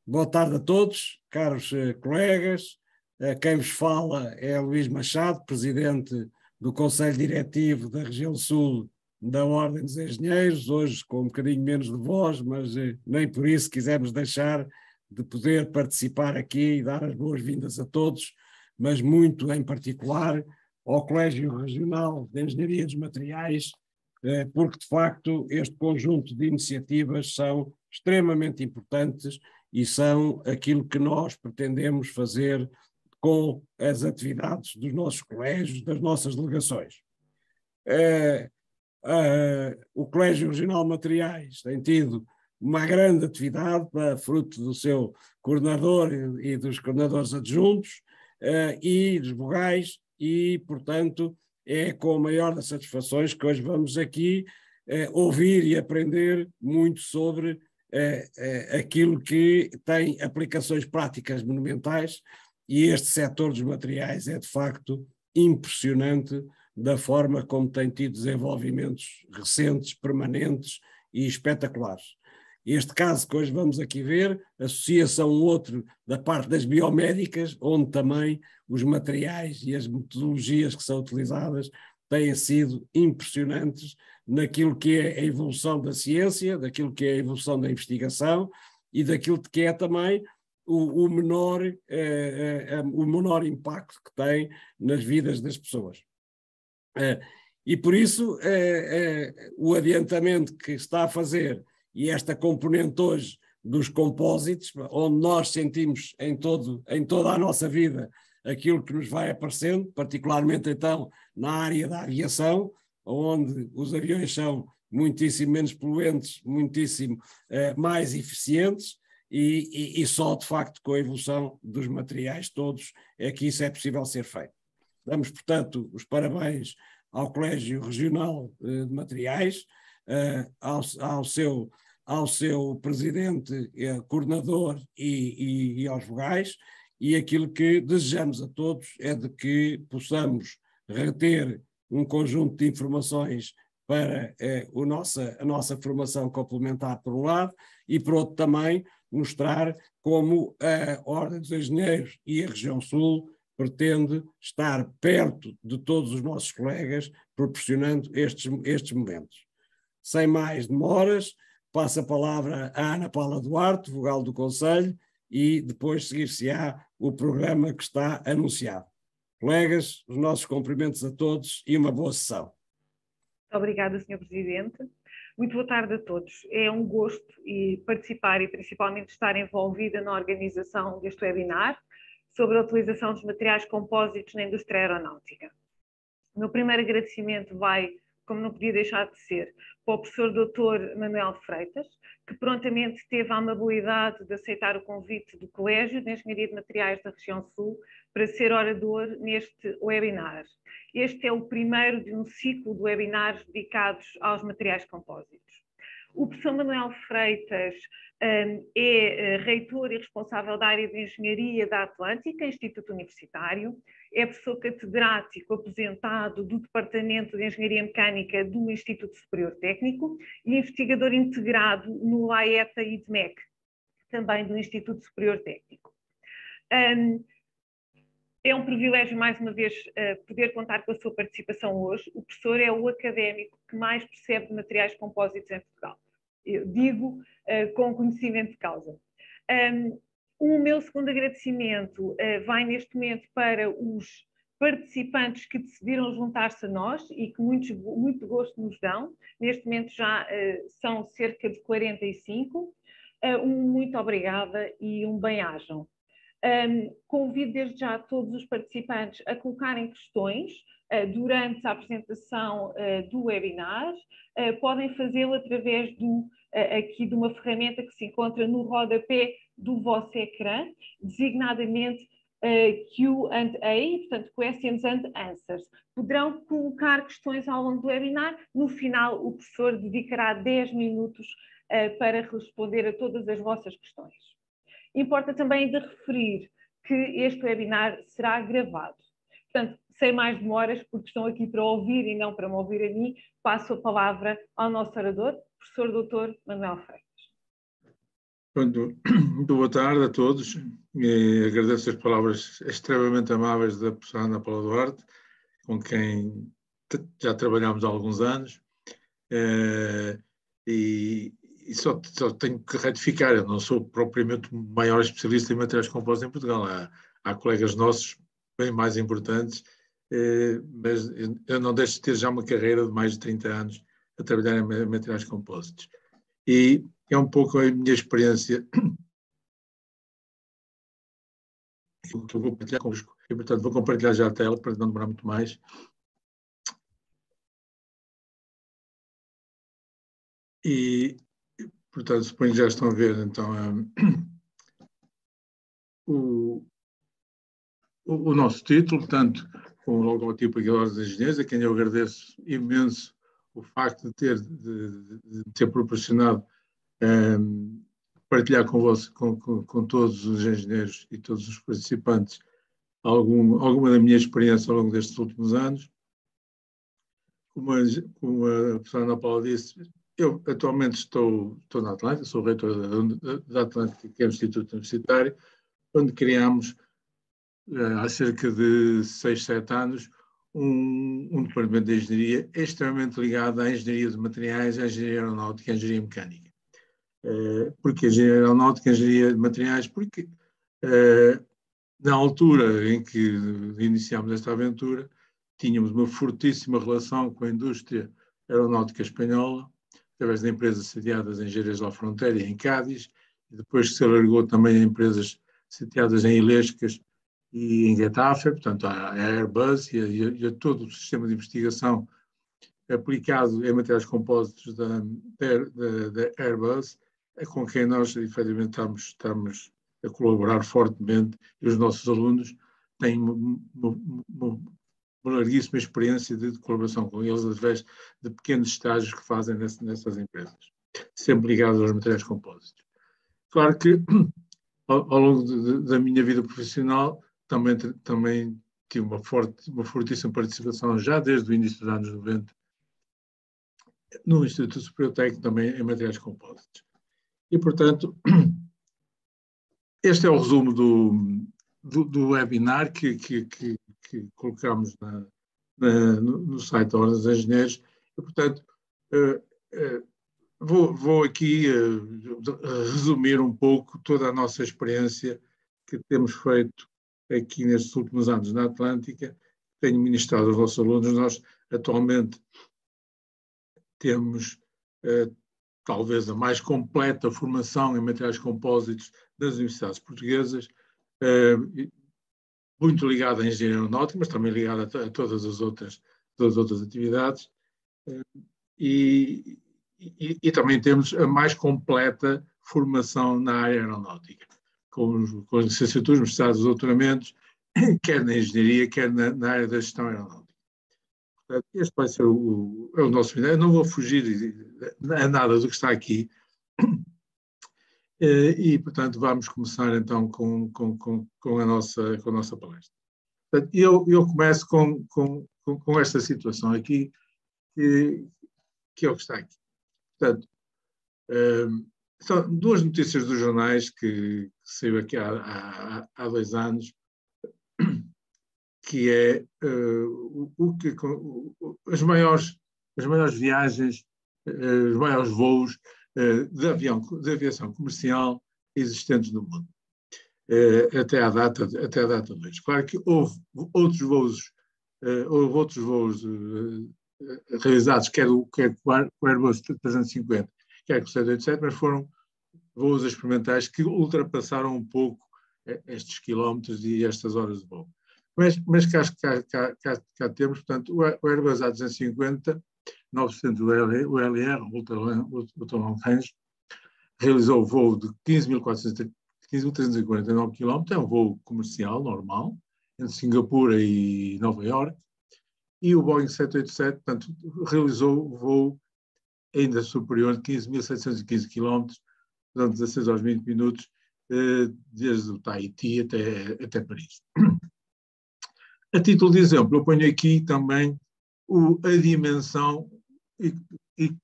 Boa tarde a todos, caros colegas. Quem vos fala é Luís Machado, presidente do Conselho Diretivo da Região Sul da Ordem dos Engenheiros, hoje com um bocadinho menos de voz, mas nem por isso quisemos deixar de poder participar aqui e dar as boas-vindas a todos, mas muito em particular ao Colégio Regional de Engenharia dos Materiais, porque de facto este conjunto de iniciativas são extremamente importantes e são aquilo que nós pretendemos fazer com as atividades dos nossos colégios, das nossas delegações. O Colégio Regional de Materiais tem tido uma grande atividade, fruto do seu coordenador e dos coordenadores adjuntos e dos vogais, e, portanto, é com a maior das satisfações que hoje vamos aqui ouvir e aprender muito sobre aquilo que tem aplicações práticas monumentais, e este setor dos materiais é de facto impressionante da forma como tem tido desenvolvimentos recentes, permanentes e espetaculares. Este caso que hoje vamos aqui ver associa-se a um outro da parte das biomédicas, onde também os materiais e as metodologias que são utilizadas têm sido impressionantes naquilo que é a evolução da ciência, daquilo que é a evolução da investigação e daquilo que é também o menor impacto que tem nas vidas das pessoas. E por isso o adiantamento que está a fazer e esta componente hoje dos compósitos, onde nós sentimos em toda a nossa vida aquilo que nos vai aparecendo, particularmente então na área da aviação, onde os aviões são muitíssimo menos poluentes, muitíssimo mais eficientes, e só de facto com a evolução dos materiais todos é que isso é possível ser feito. Damos, portanto, os parabéns ao Colégio Regional de Materiais, ao seu presidente, coordenador e aos vogais, e aquilo que desejamos a todos é de que possamos reter um conjunto de informações para a nossa formação complementar, por um lado, e por outro também mostrar como a Ordem dos Engenheiros e a Região Sul pretende estar perto de todos os nossos colegas, proporcionando estes momentos. Sem mais demoras, passo a palavra à Ana Paula Duarte, vogal do Conselho, e depois seguir-se-á o programa que está anunciado. Colegas, os nossos cumprimentos a todos e uma boa sessão. Obrigada, Sr. Presidente. Muito boa tarde a todos. É um gosto participar e principalmente estar envolvida na organização deste webinar sobre a utilização dos materiais compósitos na indústria aeronáutica. O meu primeiro agradecimento vai, como não podia deixar de ser, para o professor Dr. Manuel Freitas, que prontamente teve a amabilidade de aceitar o convite do Colégio de Engenharia de Materiais da Região Sul para ser orador neste webinar. Este é o primeiro de um ciclo de webinars dedicados aos materiais compósitos. O professor Manuel Freitas é reitor e responsável da área de Engenharia da Atlântica, Instituto Universitário, é professor catedrático aposentado do Departamento de Engenharia Mecânica do Instituto Superior Técnico e investigador integrado no AETA e IDMEC, também do Instituto Superior Técnico. É um privilégio, mais uma vez, poder contar com a sua participação hoje. O professor é o académico que mais percebe de materiais compósitos em Portugal. Eu digo com conhecimento de causa. O meu segundo agradecimento vai neste momento para os participantes que decidiram juntar-se a nós e que muito gosto nos dão. Neste momento já são cerca de 45. Muito obrigada e bem-ajam. Convido desde já todos os participantes a colocarem questões durante a apresentação do webinar. Podem fazê-lo através aqui de uma ferramenta que se encontra no rodapé do vosso ecrã, designadamente Q&A, portanto, Questions and Answers. Poderão colocar questões ao longo do webinar. No final, o professor dedicará 10 minutos para responder a todas as vossas questões. Importa também de referir que este webinar será gravado. Portanto, sem mais demoras, porque estão aqui para ouvir e não para me ouvir a mim, passo a palavra ao nosso orador, professor Dr. Manuel Freitas. Muito boa tarde a todos. Agradeço as palavras extremamente amáveis da professora Ana Paula Duarte, com quem já trabalhamos há alguns anos. E só tenho que retificar, eu não sou propriamente o maior especialista em materiais compostos em Portugal. Há colegas nossos bem mais importantes, mas eu não deixo de ter já uma carreira de mais de 30 anos a trabalhar em materiais compostos. E é um pouco a minha experiência que eu vou partilhar convosco. E, portanto, vou compartilhar já a tela para não demorar muito mais. E, portanto, suponho que já estão a ver, então, o nosso título, portanto, com o logotipo aqui da Ordem dos Engenheiros, a quem eu agradeço imenso o facto de ter proporcionado partilhar com todos os engenheiros e todos os participantes alguma da minha experiência ao longo destes últimos anos. Como a professora Ana Paula disse, eu atualmente estou na Atlântica, sou reitor da Atlântica, que é o Instituto Universitário, onde criámos, há cerca de 6, 7 anos, um departamento de engenharia extremamente ligado à engenharia de materiais, à engenharia aeronáutica e à engenharia mecânica. Porque a engenharia aeronáutica e a engenharia de materiais? Porque na altura em que iniciámos esta aventura, tínhamos uma fortíssima relação com a indústria aeronáutica espanhola, através de empresas sediadas em Jerez de la Fronteira e em Cádiz, e depois se alargou também a empresas sediadas em Ilescas e em Getafe, portanto a Airbus e a todo o sistema de investigação aplicado em materiais compósitos da Airbus, com quem nós efetivamente estamos a colaborar fortemente, e os nossos alunos têm uma larguíssima experiência de colaboração com eles através de pequenos estágios que fazem nessas empresas, sempre ligados aos materiais compósitos. Claro que ao longo da minha vida profissional também tive uma fortíssima participação já desde o início dos anos 90 no Instituto Superior Técnico também em materiais compósitos. E, portanto, este é o resumo do webinar que colocamos no site da Ordem dos Engenheiros. E, portanto, vou aqui resumir um pouco toda a nossa experiência que temos feito aqui nestes últimos anos na Atlântica. Tenho ministrado aos vossos alunos. Nós, atualmente, temos talvez a mais completa formação em materiais compósitos das universidades portuguesas, muito ligada à engenharia aeronáutica, mas também ligada a todas as outras atividades. E também temos a mais completa formação na área aeronáutica, com as licenciaturas, mestrados e doutoramentos, quer na engenharia, quer na área da gestão aeronáutica. Este vai ser o nosso final. Eu não vou fugir a nada do que está aqui. E, portanto, vamos começar então com a nossa palestra. Portanto, eu começo com esta situação aqui, que é o que está aqui. Portanto, são duas notícias dos jornais que saiu aqui há 2 anos, que é as maiores viagens, os maiores voos de aviação comercial existentes no mundo, até à data de hoje. Claro que houve outros voos realizados, quer com o Airbus 350, quer com o 787, mas foram voos experimentais que ultrapassaram um pouco estes quilómetros e estas horas de voo. Mas cá temos, portanto, o Airbus A350, 900 o LR, Ultra Long Range, realizou o voo de 15.349 km, é um voo comercial normal, entre Singapura e Nova Iorque, e o Boeing 787, portanto, realizou o voo ainda superior de 15.715 km, durante 16 horas e 20 minutos, desde o Tahiti até Paris. A título de exemplo, eu ponho aqui também a dimensão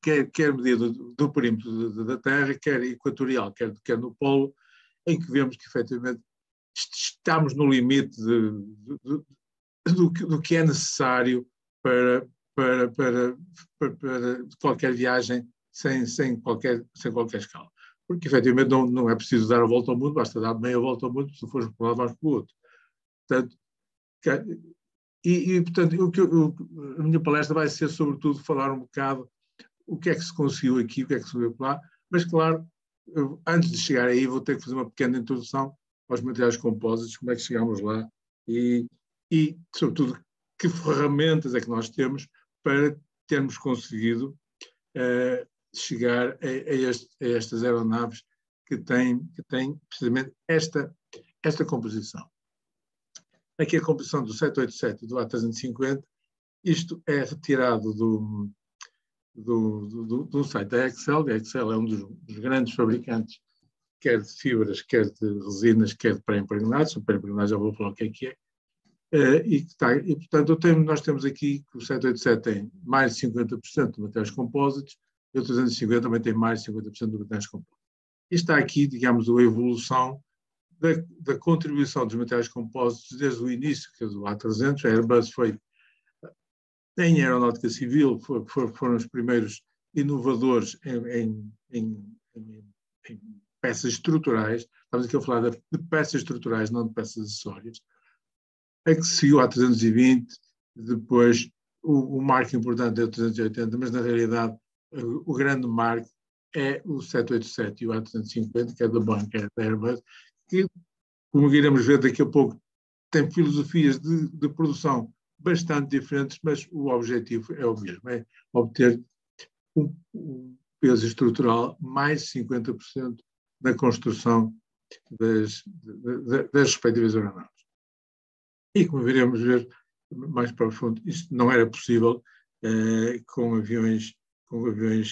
quer medida do perímetro da Terra, quer equatorial, quer no polo, em que vemos que efetivamente estamos no limite do que é necessário para qualquer viagem sem qualquer escala. Porque efetivamente não é preciso dar a volta ao mundo, basta dar meia volta ao mundo, se fores para um lado, vais para o outro. Portanto, a minha palestra vai ser, sobretudo, falar um bocado o que é que se conseguiu aqui, o que é que se veio lá, mas, claro, antes de chegar aí, vou ter que fazer uma pequena introdução aos materiais compósitos, como é que chegámos lá e sobretudo, que ferramentas é que nós temos para termos conseguido chegar a estas aeronaves que têm precisamente esta composição. Aqui a composição do 787 e do A350, isto é retirado do site da Hexcel. A Hexcel é um dos grandes fabricantes, quer de fibras, quer de resinas, quer de pré-impregnados. O pré-impregnado já vou falar o que é. E portanto, nós temos aqui que o 787 tem mais de 50% de materiais compósitos e o 350 também tem mais de 50% de materiais compósitos. E está aqui, digamos, a evolução da contribuição dos materiais compósitos desde o início, que é do A300. A Airbus foi, em aeronáutica civil, foram os primeiros inovadores em peças estruturais. Estamos aqui a falar de peças estruturais, não de peças acessórias. A que seguiu a 320, depois o marco importante é o 380, mas na realidade o grande marco é o 787 e o A350, que é da Boeing, que é da Airbus, que, como iremos ver daqui a pouco, tem filosofias de produção bastante diferentes, mas o objetivo é o mesmo, é obter um peso estrutural mais de 50% na construção das respectivas aeronaves. E como viremos ver mais para o fundo, isto não era possível com aviões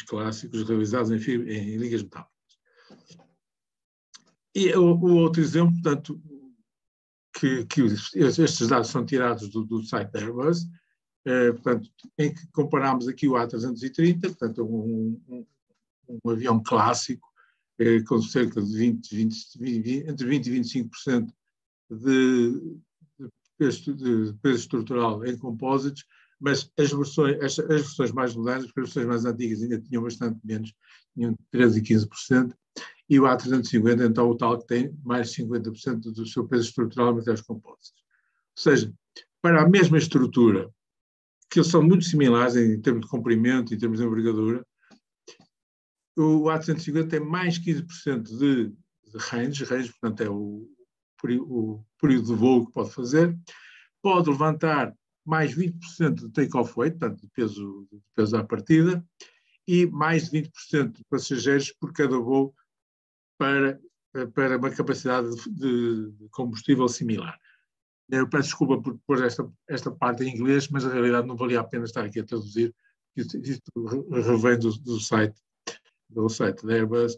clássicos realizados em ligas metálicas. E o outro exemplo, portanto, que estes dados são tirados do site da Airbus, portanto, em que comparamos aqui o A330, portanto, um avião clássico, com cerca de entre 20% e 25% de peso estrutural em compósitos, mas as versões mais modernas, porque as versões mais antigas ainda tinham bastante menos, tinham 13% e 15%, e o A350, então, o tal que tem mais de 50% do seu peso estrutural em materiais compósitos. Ou seja, para a mesma estrutura, que eles são muito similares em termos de comprimento e em termos de envergadura, o A350 tem mais 15% de range, portanto, é o período de voo que pode fazer, pode levantar mais 20% de take-off weight, portanto, de peso à partida, e mais de 20% de passageiros por cada voo para uma capacidade de combustível similar. Eu peço desculpa por pôr esta parte em inglês, mas na realidade não valia a pena estar aqui a traduzir, isto revém do site da Airbus,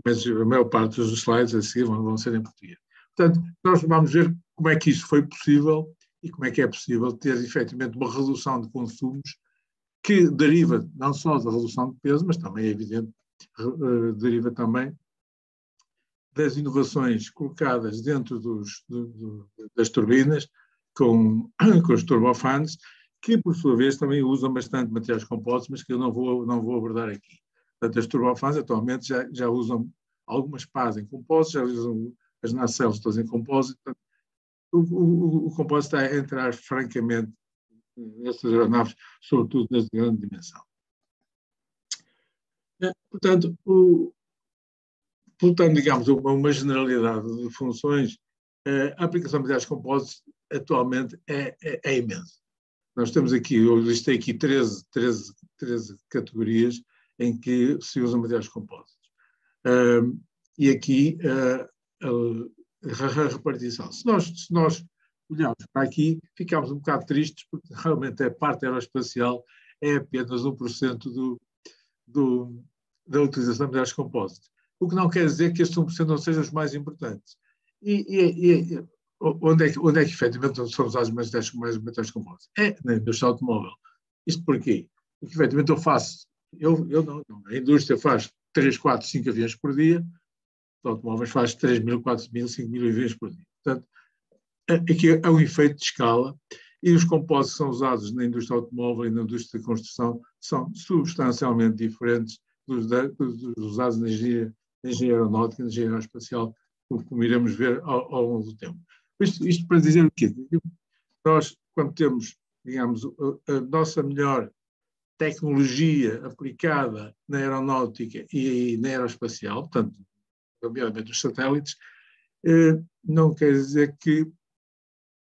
mas a maior parte dos slides a seguir vão ser em português. Portanto, nós vamos ver como é que isso foi possível e como é que é possível ter efetivamente uma redução de consumos que deriva não só da redução de peso, mas também é evidente, deriva também das inovações colocadas dentro das turbinas com os turbofans, que por sua vez também usam bastante materiais compósitos, mas que eu não vou abordar aqui. Portanto, as turbofans atualmente já usam algumas pás em compósito, já usam as nacelles todas em compósito. Portanto, o compósito está a entrar francamente nessas aeronaves, sobretudo nas de grande dimensão. Portanto, voltando, digamos, a uma generalidade de funções, a aplicação de materiais compósitos atualmente é imensa. Nós temos aqui, eu listei aqui 13 categorias em que se usam materiais compósitos. E aqui a repartição. Se nós olharmos para aqui, ficamos um bocado tristes, porque realmente a parte aeroespacial é apenas 1% da utilização de materiais compósitos. O que não quer dizer que estes 1% não sejam os mais importantes. Onde é que efetivamente são usados mais materiais compósitos? É na indústria automóvel. Isto porquê? que efetivamente eu faço, eu não, a indústria faz 3, 4, 5 aviões por dia, os automóveis faz 3.000, 4.000, 5.000 aviões por dia. Portanto, aqui é um efeito de escala, e os compósitos que são usados na indústria automóvel e na indústria de construção são substancialmente diferentes dos usados na engenharia aeronáutica, na engenharia aeroespacial, como iremos ver ao longo do tempo. Isto para dizer o quê? Nós, quando temos, digamos, a nossa melhor tecnologia aplicada na aeronáutica e na aeroespacial, portanto, nomeadamente os satélites, não quer dizer que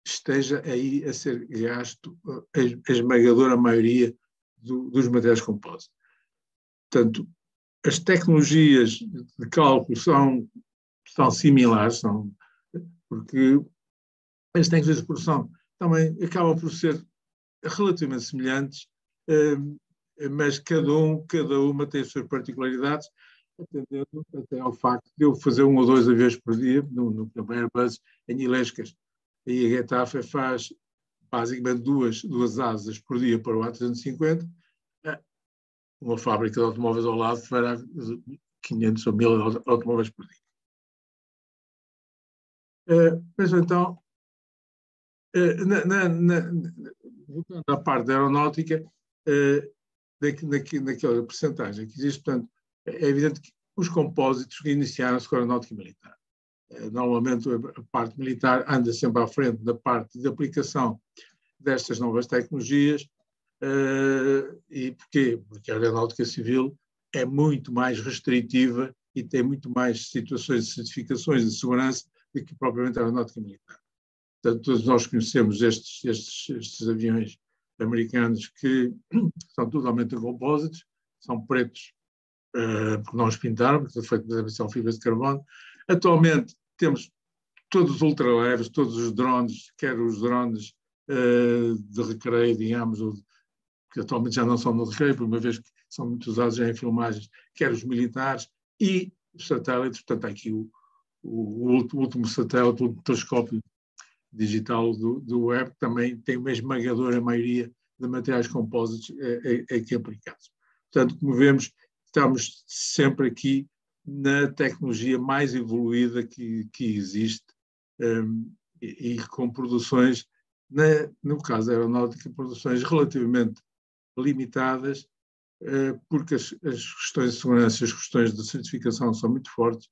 esteja aí a ser gasto a esmagadora maioria dos materiais compósitos. Portanto, as tecnologias de cálculo são similares, porque as técnicas de produção também acabam por ser relativamente semelhantes, mas cada uma tem as suas particularidades, atendendo até ao facto de eu fazer 1 ou 2 aviões por dia no Airbus em Ilescas. E a Getafe faz basicamente duas asas por dia para o A350, uma fábrica de automóveis ao lado fará 500 ou 1.000 automóveis por dia. Mas então, voltando à parte da aeronáutica, naquela percentagem que existe, portanto, é evidente que os compósitos iniciaram-se com a aeronáutica militar. Normalmente a parte militar anda sempre à frente da parte de aplicação destas novas tecnologias. E porquê? Porque a aeronáutica civil é muito mais restritiva e tem muito mais situações de certificaçes de segurança do que propriamente a aeronáutica militar. Portanto, todos nós conhecemos estes aviões americanos que são totalmente compósitos, são pretos porque não os pintaram, porque são fibras de carbono. Atualmente temos todos os ultraleves, todos os drones, quer os drones de recreio, digamos, que atualmente já não são no recreio, por uma vez que são muito usados já em filmagens, quer os militares e os satélites. Portanto, há aqui o último satélite, o último telescópio digital do web, também tem uma esmagadora maioria de materiais compósitos aqui aplicados. Portanto, como vemos, estamos sempre aqui na tecnologia mais evoluída que existe, e com produções, no caso da aeronáutica, produções relativamente limitadas, porque as questões de segurança e as questões de certificação são muito fortes,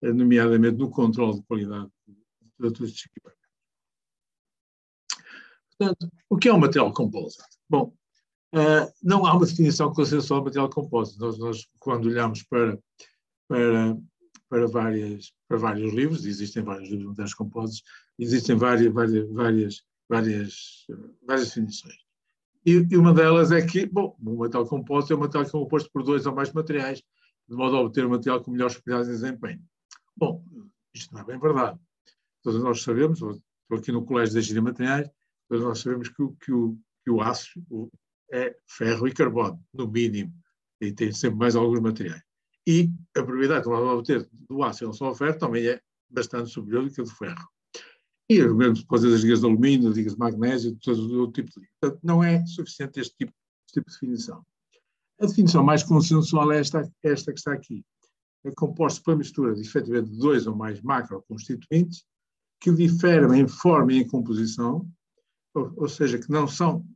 nomeadamente no controle de qualidade de todos estes equipamentos. Portanto, o que é um material compósito? Bom, não há uma definição consensual de material compósito. Nós quando olhamos para vários livros, existem vários livros de materiais compósitos, existem várias definições. E uma delas é que, bom, um material compósito é um material que é composto por 2 ou mais materiais, de modo a obter um material com melhores propriedades de desempenho. Bom, isto não é bem verdade. Todos nós sabemos, estou aqui no Colégio de Engenharia de Materiais, todos nós sabemos que o aço é ferro e carbono, no mínimo, e tem sempre mais alguns materiais. E a propriedade que nós vamos obter do aço em relação ao ferro também é bastante superior do que a do ferro. E mesmo por causa das ligas de alumínio, ligas de magnésio, todo outro tipo de liga. Portanto, não é suficiente este tipo de definição. A definição mais consensual é esta que está aqui. É composto por mistura de, efetivamente, 2 ou mais macroconstituintes que diferem em forma e em composição, ou seja, que não são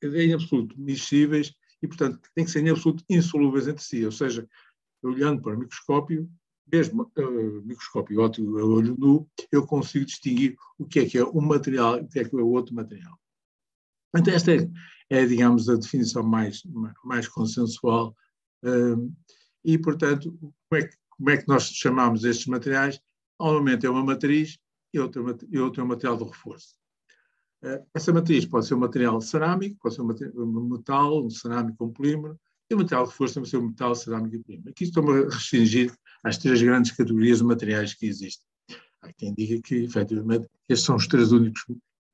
em absoluto miscíveis e, portanto, têm que ser em absoluto insolúveis entre si. Ou seja, olhando para o microscópio, mesmo microscópio óptico a olho nu, eu consigo distinguir o que é um material e o que é o outro material. Então, esta é, digamos, a definição mais consensual. E, portanto, como é que nós chamamos estes materiais? Normalmente é uma matriz e outro é um material de reforço. Essa matriz pode ser um material cerâmico, pode ser um metal, um cerâmico, um polímero, e o material de reforço também pode ser um metal, cerâmico e polímero. Aqui estou-me a restringir às 3 grandes categorias de materiais que existem. Há quem diga que, efetivamente, estes são os 3 únicos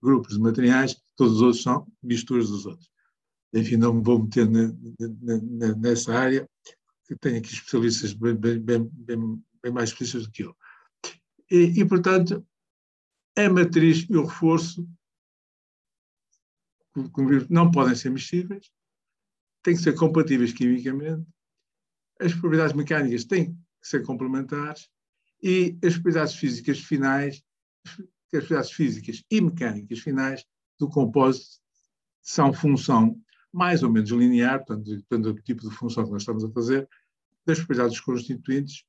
grupos de materiais, todos os outros são misturas dos outros. Enfim, não me vou meter nessa área, que tenho aqui especialistas bem mais especialistas do que eu. E, portanto, a matriz e o reforço não podem ser miscíveis, têm que ser compatíveis quimicamente, as propriedades mecânicas têm que ser complementares e as propriedades físicas finais, as propriedades físicas e mecânicas finais do compósito são função mais ou menos linear, portanto, depende do tipo de função que nós estamos a fazer, das propriedades dos constituintes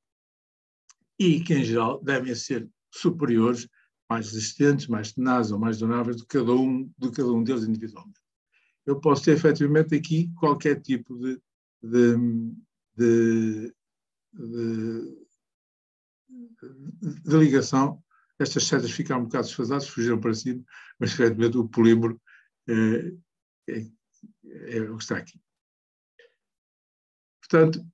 e que, em geral, devem ser superiores, mais resistentes, mais tenazes ou mais duráveis de cada um deles individualmente. Eu posso ter, efetivamente, aqui qualquer tipo de ligação. Estas setas ficaram um bocado desfasadas, fugiram para cima, mas, efetivamente, o polímero é o que está aqui. Portanto,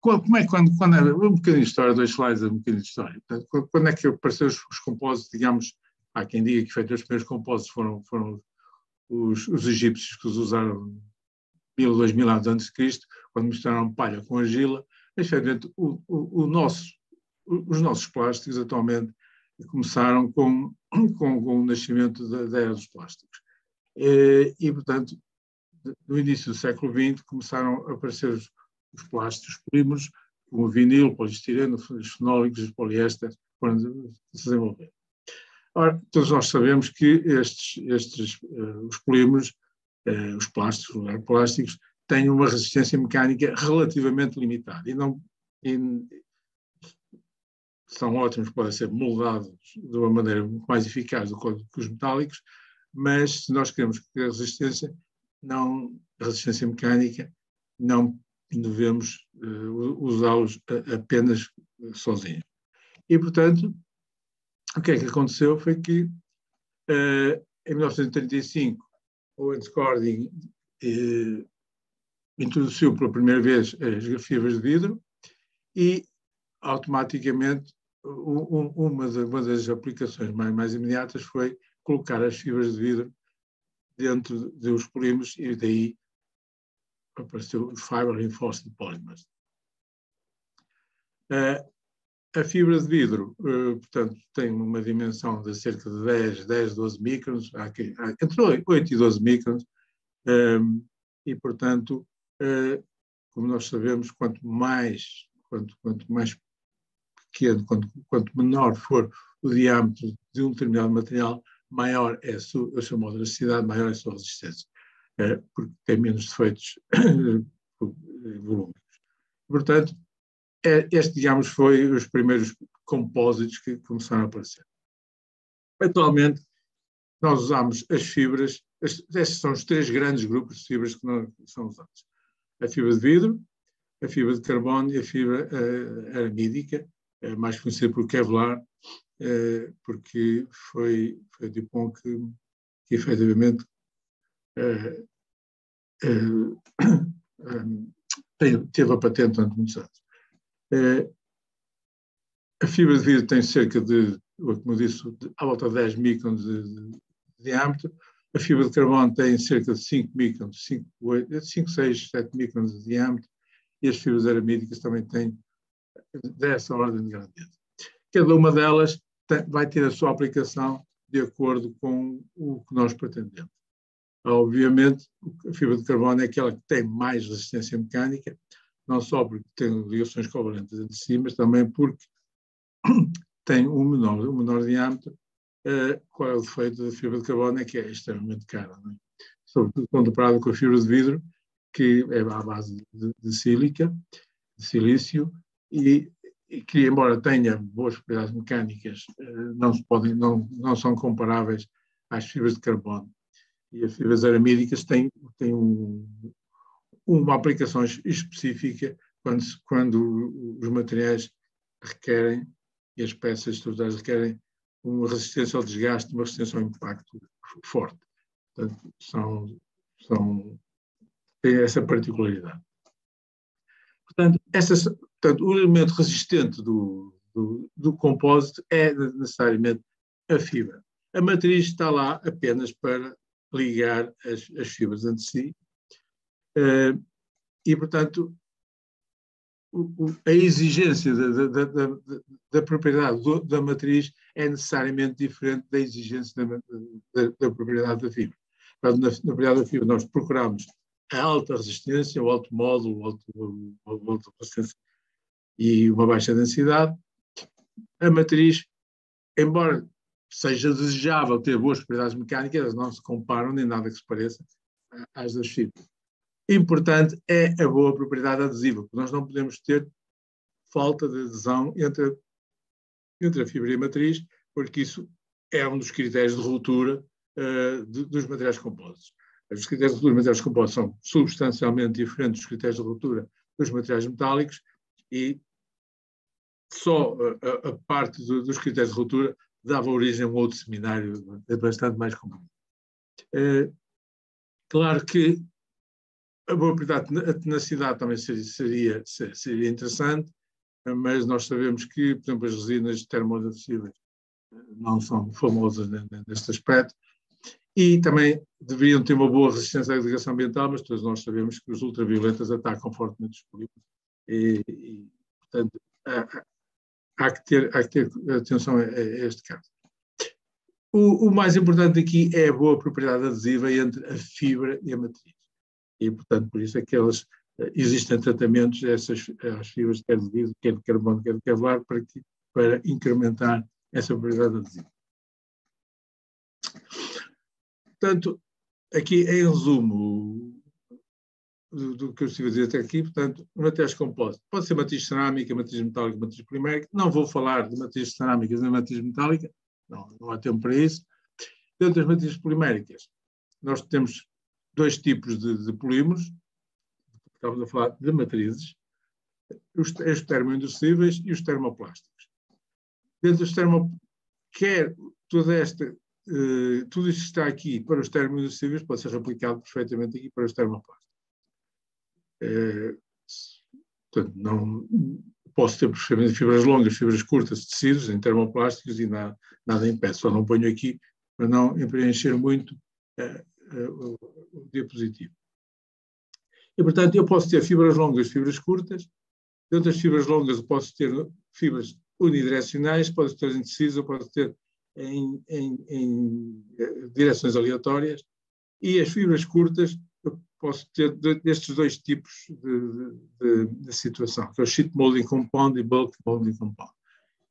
como é quando era um bocadinho de história, 2 slides, um bocadinho de história. Portanto, quando é que apareceram os compósitos, digamos, há quem diga que os primeiros compósitos foram os egípcios que os usaram 1000, 2000 anos antes de Cristo, quando misturaram palha com argila, mas, efetivamente, os nossos plásticos atualmente começaram com o nascimento da era dos plásticos. E, portanto, no início do século XX começaram a aparecer os plásticos, os polímeros, como o vinil, o poliestireno, os fenólicos, os poliésteres, foram se desenvolver. Ora, todos nós sabemos que os polímeros, os plásticos, têm uma resistência mecânica relativamente limitada e são ótimos, podem ser moldados de uma maneira muito mais eficaz do que os metálicos, mas se nós queremos que a resistência mecânica, não devemos usá-los apenas sozinhos. E, portanto, o que é que aconteceu foi que, em 1935, o Owens Corning introduziu pela primeira vez as fibras de vidro e, automaticamente, uma das aplicações mais imediatas foi colocar as fibras de vidro dentro dos polímeros e daí apareceu os Fiber Reinforced Polymers. A fibra de vidro, portanto, tem uma dimensão de cerca de 10, 12 microns, entre 8 e 12 microns, e, portanto, como nós sabemos, quanto mais pequeno, quanto menor for o diâmetro de um determinado material, maior é a sua modularidade, maior é a sua resistência, porque tem menos defeitos volúmicos. Portanto, digamos, foi os primeiros compósitos que começaram a aparecer. Atualmente, nós usamos as fibras, estes são os 3 grandes grupos de fibras que são usados. A fibra de vidro, a fibra de carbono e a fibra aramídica, mais conhecida por Kevlar, porque foi Dupont que efetivamente teve a patente durante muitos anos. A fibra de vidro tem cerca de, como eu disse, à volta de 10 microns de diâmetro. A fibra de carbono tem cerca de 5 microns, 5, 6, 7 microns de diâmetro. E as fibras aramídicas também têm dessa ordem de grandeza. Cada uma delas vai ter a sua aplicação de acordo com o que nós pretendemos. Obviamente, a fibra de carbono é aquela que tem mais resistência mecânica, não só porque tem ligações covalentes entre si, mas também porque tem um menor diâmetro. Qual é o defeito da fibra de carbono? É que é extremamente cara, não é? Sobretudo comparado com a fibra de vidro, que é à base de silício, e que, embora tenha boas propriedades mecânicas, não são comparáveis às fibras de carbono. E as fibras aramídicas têm uma aplicação específica quando os materiais requerem, e as peças estruturadas requerem, uma resistência ao desgaste, uma resistência ao impacto forte. Portanto, têm essa particularidade. Portanto, o elemento resistente do compósito é necessariamente a fibra. A matriz está lá apenas para ligar as fibras entre si e, portanto, a exigência da propriedade da matriz é necessariamente diferente da exigência da propriedade da fibra. Na propriedade da fibra nós procuramos a alta resistência, o alto módulo, a alta resistência e uma baixa densidade. A matriz, embora seja desejável ter boas propriedades mecânicas, elas não se comparam nem nada que se pareça às das fibras. Importante é a boa propriedade adesiva, porque nós não podemos ter falta de adesão entre a fibra e a matriz, porque isso é um dos critérios de ruptura dos materiais compostos. Os critérios de ruptura dos materiais compostos são substancialmente diferentes dos critérios de ruptura dos materiais metálicos e só a parte dos critérios de ruptura dava origem a um outro seminário bastante mais complexo. Claro que a boa propriedade, a tenacidade também seria interessante, mas nós sabemos que, por exemplo, as resinas termoadhesivas não são famosas neste aspecto e também deveriam ter uma boa resistência à degradação ambiental, mas todos nós sabemos que os ultravioletas atacam fortemente os polímeros e portanto, há que ter atenção a este caso. O mais importante aqui é a boa propriedade adesiva entre a fibra e a matriz. E, portanto, por isso é que existem tratamentos às fibras, quer de vidro, quer de carbono, quer de kevlar, para incrementar essa propriedade adesiva. Portanto, aqui em resumo do que eu estive a dizer até aqui, portanto, materiais compostos. Pode ser matriz cerâmica, matriz metálica, matriz polimérica. Não vou falar de matrizes cerâmicas nem matriz metálica, não há tempo para isso. Dentro das matrizes poliméricas, nós temos dois tipos de polímeros. Estamos a falar de matrizes, os termoinducíveis e os termoplásticos. Dentro dos tudo isto que está aqui para os termoinducíveis pode ser replicado perfeitamente aqui para os termoplásticos. Portanto, não posso ter perfeitamente fibras longas, fibras curtas, tecidos em termoplásticos e nada impede. Só não ponho aqui para não preencher muito o diapositivo. E, portanto, eu posso ter fibras longas, fibras curtas. Dentro das fibras longas, eu posso ter fibras unidirecionais, posso ter em tecidos, eu posso ter em direções aleatórias. E as fibras curtas, eu posso ter destes dois tipos de situação, que é o sheet molding compound e bulk molding compound.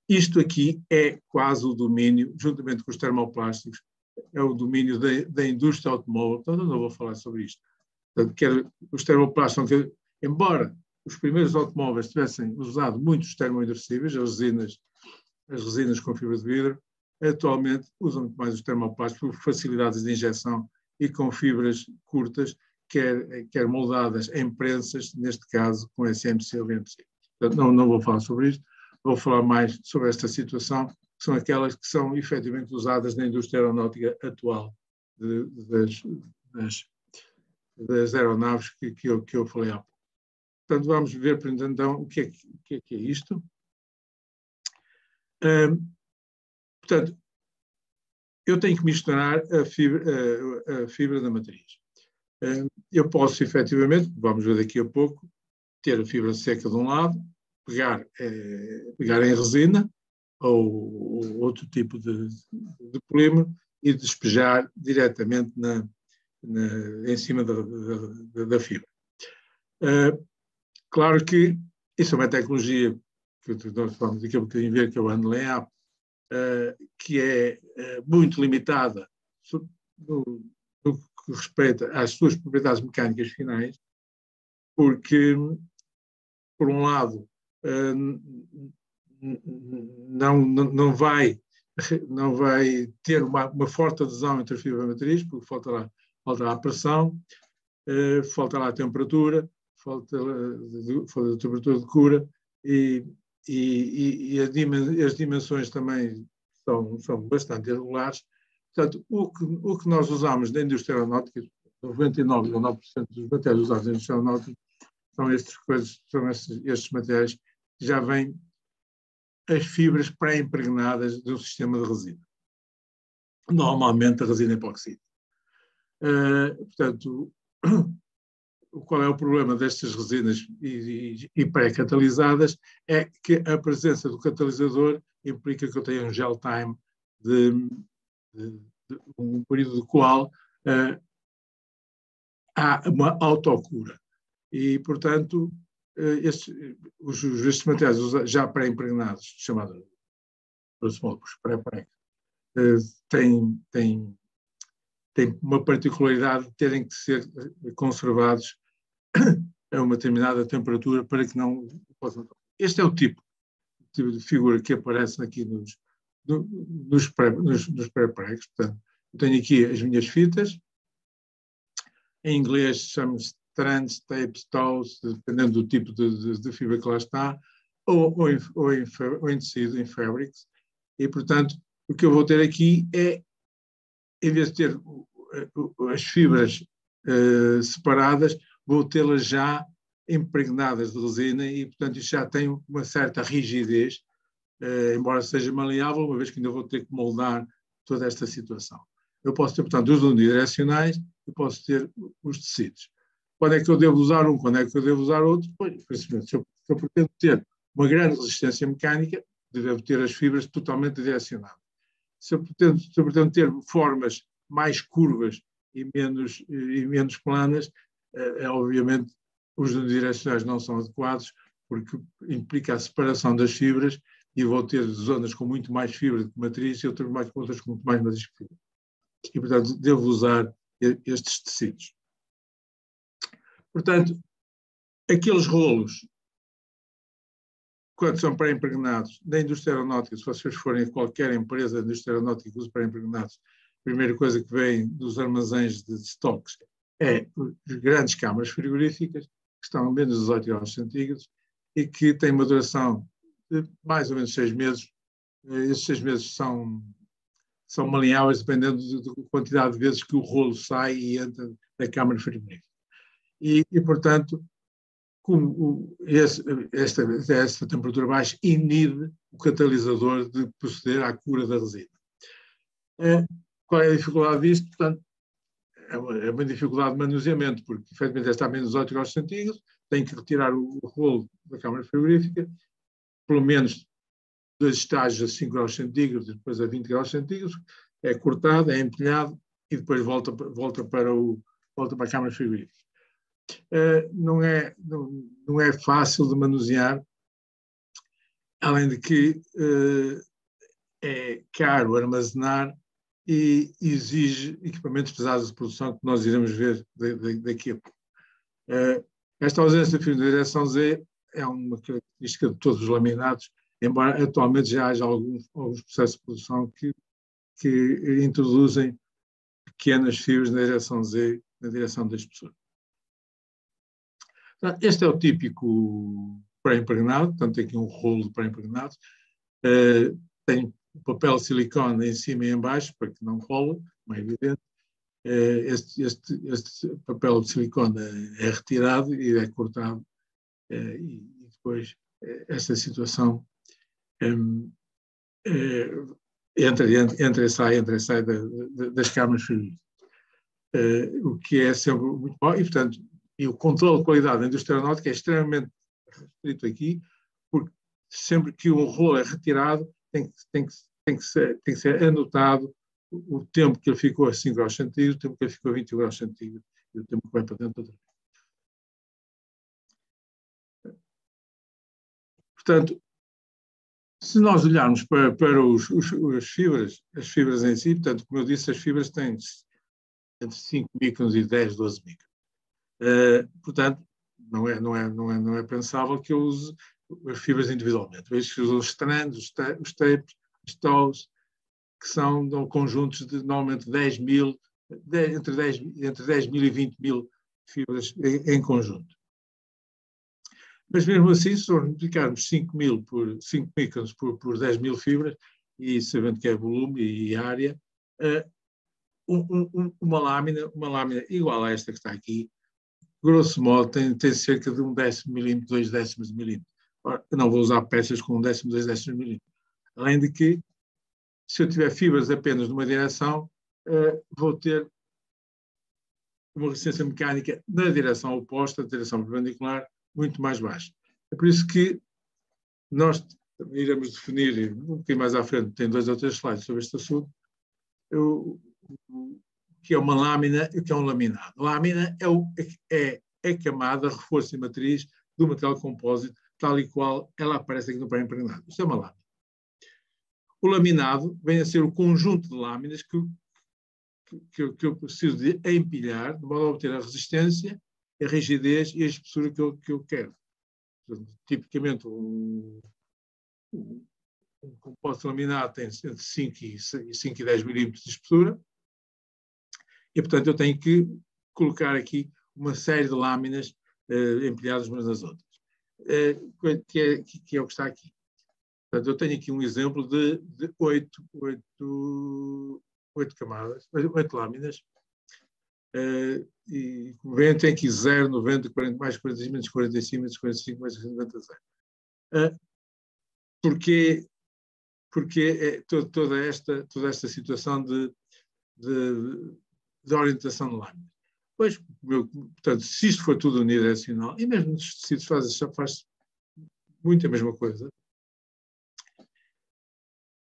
Isto aqui é quase o domínio, juntamente com os termoplásticos, é o domínio da indústria automóvel. Então, eu não vou falar sobre isto. Portanto, os termoplásticos, embora os primeiros automóveis tivessem usado muitos termoinducíveis, as resinas com fibra de vidro, atualmente usam muito mais os termoplásticos por facilidades de injeção e com fibras curtas, quer moldadas em prensas, neste caso com SMC ou VMC. Portanto, não vou falar sobre isto, vou falar mais sobre esta situação, que são aquelas que são efetivamente usadas na indústria aeronáutica atual das aeronaves que eu falei há pouco. Portanto, vamos ver, então, o que é isto. Portanto, eu tenho que misturar a fibra da matriz. Eu posso, efetivamente, vamos ver daqui a pouco, ter a fibra seca de um lado, pegar em resina ou outro tipo de polímero e despejar diretamente em cima da fibra. Claro que isso é uma tecnologia que nós vamos daqui a bocadinho ver, que é o Unlayup, que é muito limitada no que respeita às suas propriedades mecânicas finais, porque, por um lado, não vai ter uma forte adesão entre a fibra e a matriz, porque falta lá a pressão, falta lá a temperatura, falta a temperatura de cura e as dimensões também são bastante irregulares. Portanto, o que nós usamos na indústria aeronáutica, 99,9% dos materiais usados na indústria aeronáutica são estes materiais que já vêm as fibras pré-impregnadas de um sistema de resina. Normalmente a resina epóxide. Portanto, qual é o problema destas resinas e pré-catalisadas? É que a presença do catalisador implica que eu tenha um gel time de um período do qual há uma autocura. E, portanto, estes materiais já pré-impregnados, chamados pré-pregos, têm uma particularidade de terem que ser conservados a uma determinada temperatura para que não possam. Este é o tipo de figura que aparece aqui nos pré-pregos. Portanto, eu tenho aqui as minhas fitas, em inglês chama-se strands, tapes, tows, dependendo do tipo de fibra que lá está, ou em tecido, em fabrics. E, portanto, o que eu vou ter aqui é, em vez de ter as fibras separadas, vou tê-las já impregnadas de resina e, portanto, isto já tem uma certa rigidez, embora seja maleável, uma vez que ainda vou ter que moldar toda esta situação. Eu posso ter, portanto, os unidirecionais e posso ter os tecidos. Quando é que eu devo usar um, quando é que eu devo usar outro? Pois, se eu pretendo ter uma grande resistência mecânica, devo ter as fibras totalmente direcionadas. Se eu pretendo ter formas mais curvas e menos planas, obviamente os unidirecionais não são adequados, porque implica a separação das fibras e vou ter zonas com muito mais fibra de matriz e outras com muito mais matriz que fibra. E, portanto, devo usar estes tecidos. Portanto, aqueles rolos, quando são pré-impregnados, na indústria aeronáutica, se vocês forem a qualquer empresa da indústria aeronáutica que use pré-impregnados, a primeira coisa que vem dos armazéns de estoques é as grandes câmaras frigoríficas, que estão a menos de 18 graus centígrados e que têm uma duração de mais ou menos 6 meses. Esses 6 meses são maleáveis dependendo da quantidade de vezes que o rolo sai e entra da câmara frigorífica. E portanto, como esta temperatura baixa inibe o catalisador de proceder à cura da resina. Qual é a dificuldade disto? Portanto, é uma dificuldade de manuseamento, porque efetivamente está a menos 8 graus centígrados, tem que retirar o rolo da câmara frigorífica, pelo menos 2 estágios a 5 graus centígrados e depois a 20 graus centígrados, é cortado, é empilhado e depois volta para a câmara frigorífica. Não é fácil de manusear, além de que é caro armazenar e exige equipamentos pesados de produção que nós iremos ver daqui a pouco. Esta ausência de fio de direção Z é uma característica de todos os laminados, embora atualmente já haja alguns processos de produção que introduzem pequenas fios na direção Z, na direção da espessura. Este é o típico pré-impregnado, portanto tem aqui um rolo de pré-impregnados, tem o papel de silicone em cima e em baixo, para que não rola, como é evidente. Este papel de silicone é retirado e é cortado, e depois esta situação entra e sai das câmaras frigoríficas. O que é sempre muito bom, e portanto, o controle de qualidade da indústria aeronáutica é extremamente restrito aqui, porque sempre que um rolo é retirado, tem que ser anotado o tempo que ele ficou a 5 graus centígrados, o tempo que ele ficou a 20 graus centígrados e o tempo que vai para dentro outra vez. Portanto, se nós olharmos para as fibras em si, portanto, como eu disse, as fibras têm entre 5 microns e 10, 12 microns. Portanto, não é pensável que eu use as fibras individualmente. Vejo que usam os strands, os tapes, os tows, que são conjuntos de normalmente entre 10 mil e 20 mil fibras em conjunto. Mas mesmo assim, se multiplicarmos 5 microns por 10 mil fibras, e sabendo que é volume e área, uma lâmina igual a esta que está aqui, grosso modo, tem cerca de 1/10 milímetro, 2/10 milímetro. Ora, eu não vou usar peças com 1/10, 2/10 milímetro. Além de que, se eu tiver fibras apenas numa direção, vou ter uma resistência mecânica na direção oposta, na direção perpendicular, muito mais baixa. É por isso que nós iremos definir, um pouquinho mais à frente, tem 2 ou 3 slides sobre este assunto, que é uma lâmina e o que é um laminado. Lâmina é a camada, reforço e matriz do material compósito, tal e qual ela aparece aqui no pré-impregnado. Isto é uma lâmina. O laminado vem a ser o conjunto de lâminas que eu preciso de empilhar, de modo a obter a resistência, a rigidez e a espessura que eu quero. Portanto, tipicamente, um compósito laminado tem entre 5 e 10 milímetros de espessura, e, portanto, eu tenho que colocar aqui uma série de lâminas empilhadas umas nas outras, que é o que está aqui. Portanto, eu tenho aqui um exemplo de 8 camadas, 8 lâminas, e como veem, tem aqui 0, 90, 40, mais 45, menos 45, menos 45, mais 90, 0. Porque toda esta situação de orientação de lâminas. Pois, portanto, se isto for tudo unidirecional, e mesmo nos tecidos faz muito a mesma coisa,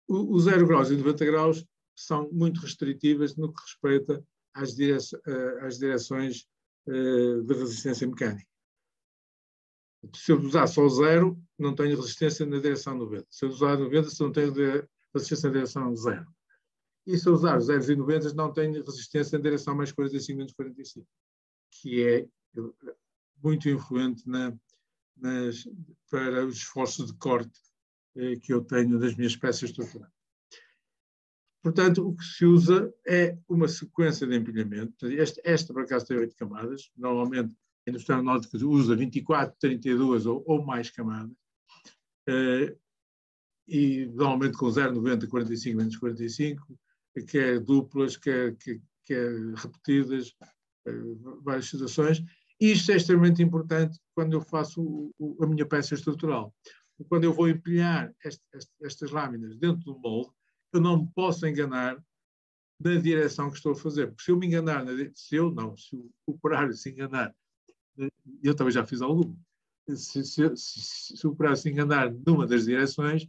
os 0 graus e 90 graus são muito restritivas no que respeita às direções de resistência mecânica. Se eu usar só 0, não tenho resistência na direção 90. Se eu usar 90, não tenho resistência na direção 0. E se eu usar os 0 e 90, não tenho resistência na direção mais 45 menos 45, que é muito influente para os esforços de corte que eu tenho das minhas peças estruturais. Portanto, o que se usa é uma sequência de empilhamento. Esta, por acaso, tem 8 camadas. Normalmente, a indústria aeronáutica usa 24, 32 ou mais camadas. E, normalmente, com 0,90, 45 menos 45, quer duplas, quer repetidas, várias situações. E isto é extremamente importante quando eu faço a minha peça estrutural. Quando eu vou empilhar estas lâminas dentro do molde, eu não me posso enganar na direção que estou a fazer. Porque se eu me enganar, se o operário se enganar, eu também já fiz algum, se o operário se enganar numa das direções,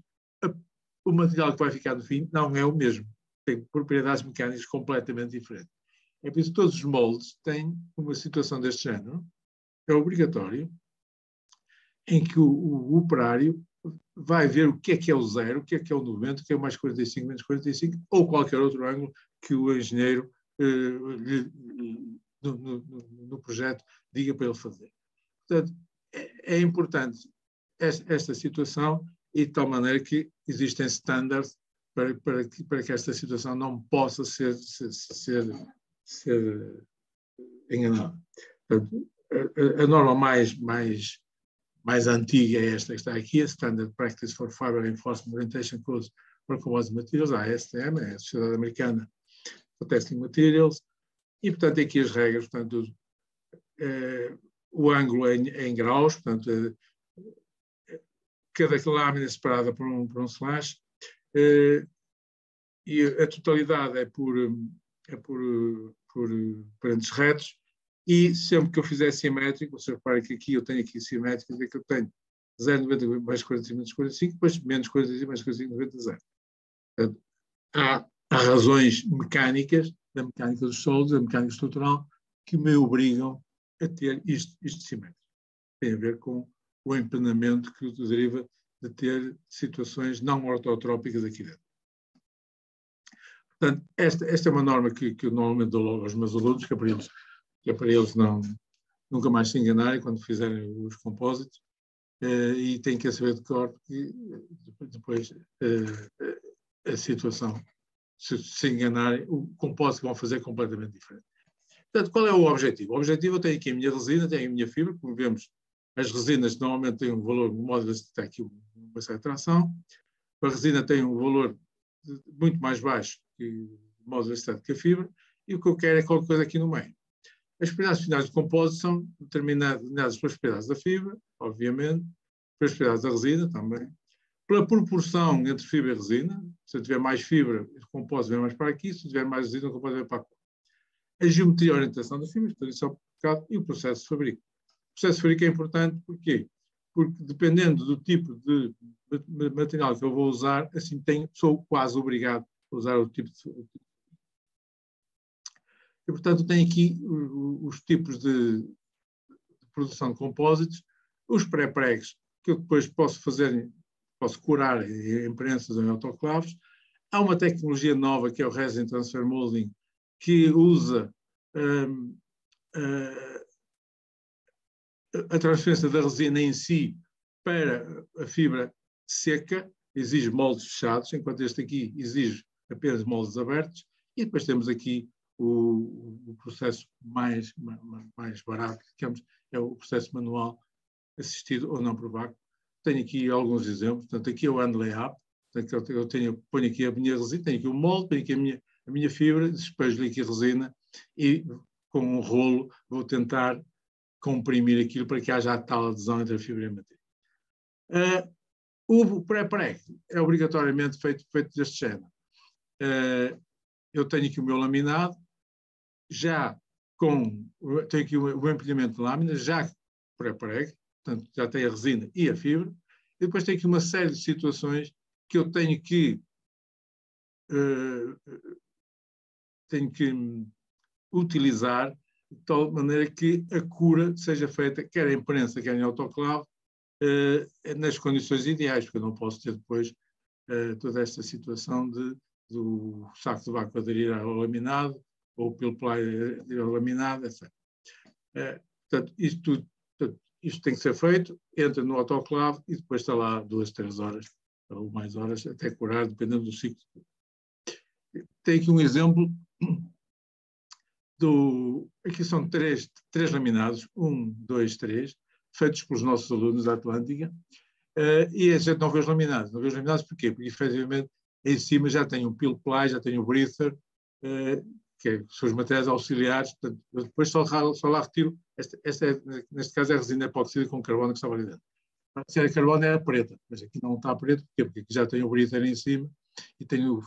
o material que vai ficar no fim não é o mesmo. Tem propriedades mecânicas completamente diferentes. É por isso que todos os moldes têm uma situação deste género. É obrigatório, em que o operário vai ver o que é o 0, o que é o 90, o que é o mais 45, menos 45, ou qualquer outro ângulo que o engenheiro no projeto diga para ele fazer. Portanto, é importante esta situação e de tal maneira que existem standards para que esta situação não possa ser enganada. Portanto, a norma mais antiga é esta que está aqui, a Standard Practice for Fiber Reinforcement Orientation Codes for Composite Materials, a ASTM, é a Sociedade Americana for Testing Materials, e, portanto, aqui as regras, portanto, o ângulo é em graus, portanto, cada lâmina é separada por um slash, e a totalidade é por parênteses retos, e sempre que eu fizer simétrico, você repara que aqui eu tenho aqui simétrico, é que eu tenho 0,90 mais 45 menos 45, depois menos 45 mais 45, 90, 0. Portanto, há razões mecânicas, da mecânica dos sólidos, da mecânica estrutural, que me obrigam a ter isto simétrico. Tem a ver com o empenamento que deriva de ter situações não ortotrópicas aqui dentro. Portanto, esta é uma norma que eu normalmente dou logo aos meus alunos, que é para eles nunca mais se enganarem quando fizerem os compósitos, e têm que saber de cor, e depois a situação, se enganarem, o compósito que vão fazer é completamente diferente. Portanto, qual é o objetivo? O objetivo, eu tenho aqui a minha resina, tenho a minha fibra, como vemos, as resinas normalmente têm um valor, o módulo está aqui uma certa tração, a resina tem um valor muito mais baixo que o módulo estético que a fibra, e o que eu quero é qualquer coisa aqui no meio. As propriedades finais do compósito são determinadas pelas propriedades da fibra, obviamente, pelas propriedades da resina também, pela proporção entre fibra e resina. Se eu tiver mais fibra, o compósito vem mais para aqui, se eu tiver mais resina, o compósito vem para aqui. A geometria e a orientação da fibra, e o processo de fabrico. O processo de fabrico é importante porquê? Porque dependendo do tipo de material que eu vou usar, assim sou quase obrigado a usar o tipo de. E, portanto, tenho aqui os tipos de produção de compósitos, os pré-pregs, que eu depois posso fazer, posso curar em prensas ou em autoclaves. Há uma tecnologia nova que é o Resin Transfer Molding, que usa a transferência da resina em si para a fibra seca, exige moldes fechados, enquanto este aqui exige apenas moldes abertos, e depois temos aqui o processo mais barato, digamos, é o processo manual assistido ou não por vácuo. Tenho aqui alguns exemplos, portanto, aqui é o hand layup, ponho aqui a minha resina, tenho aqui o molde, tenho aqui a minha fibra, despejo-lhe aqui a resina e com um rolo vou tentar comprimir aquilo para que haja a tal adesão entre a fibra e a matéria. O pré-preg é obrigatoriamente feito deste género. Eu tenho aqui o meu laminado, tenho aqui o empilhamento de lâminas, já pré-preg, portanto já tem a resina e a fibra, e depois tenho aqui uma série de situações que eu tenho que utilizar de tal maneira que a cura seja feita, quer em prensa, quer em autoclave, nas condições ideais, porque eu não posso ter depois toda esta situação do saco de vácuo aderir ao laminado, ou o pelo ply aderir ao laminado, etc. Portanto, isto tem que ser feito, entra no autoclave e depois está lá 2, 3 horas, ou mais horas, até curar, dependendo do ciclo. Tem aqui um exemplo aqui são três laminados, 1, 2, 3, feitos pelos nossos alunos da Atlântica, e a gente não vê os laminados. Não vê os laminados porquê? Porque, efetivamente, em cima já tem o peel ply, já tem o breather, que são os materiais auxiliares, portanto, eu depois só lá retiro, neste caso é a resina epóxida com carbono que estava ali dentro. Se era carbono era preta, mas aqui não está preto, porquê? Porque aqui já tem o breather em cima, e tem o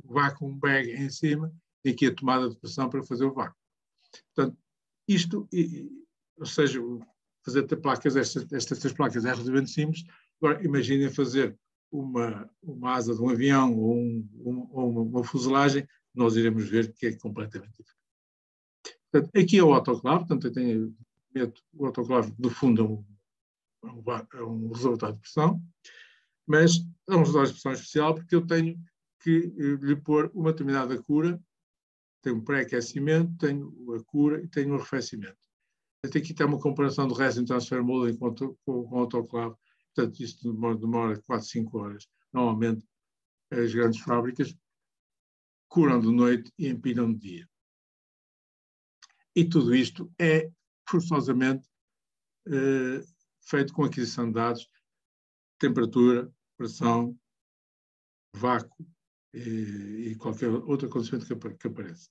vacuum bag em cima, e aqui a tomada de pressão para fazer o vácuo. Portanto, isto, ou seja, fazer placas, estas 3 placas é relativamente simples. Agora, imaginem fazer uma asa de um avião ou uma fuselagem, nós iremos ver que é completamente diferente. Portanto, aqui é o autoclave, portanto, eu meto o autoclave, no fundo, é um reservatório de pressão, mas é um reservatório de pressão especial porque eu tenho que lhe pôr uma determinada cura. Tenho um pré-aquecimento, tenho a cura e tenho o arrefecimento. Aqui está uma comparação do Resin Transfer Molding com o autoclave. Portanto, isto demora 4, 5 horas. Normalmente, as grandes fábricas curam de noite e empilham de dia. E tudo isto é forçosamente feito com aquisição de dados, temperatura, pressão, vácuo e qualquer outro acontecimento que apareça.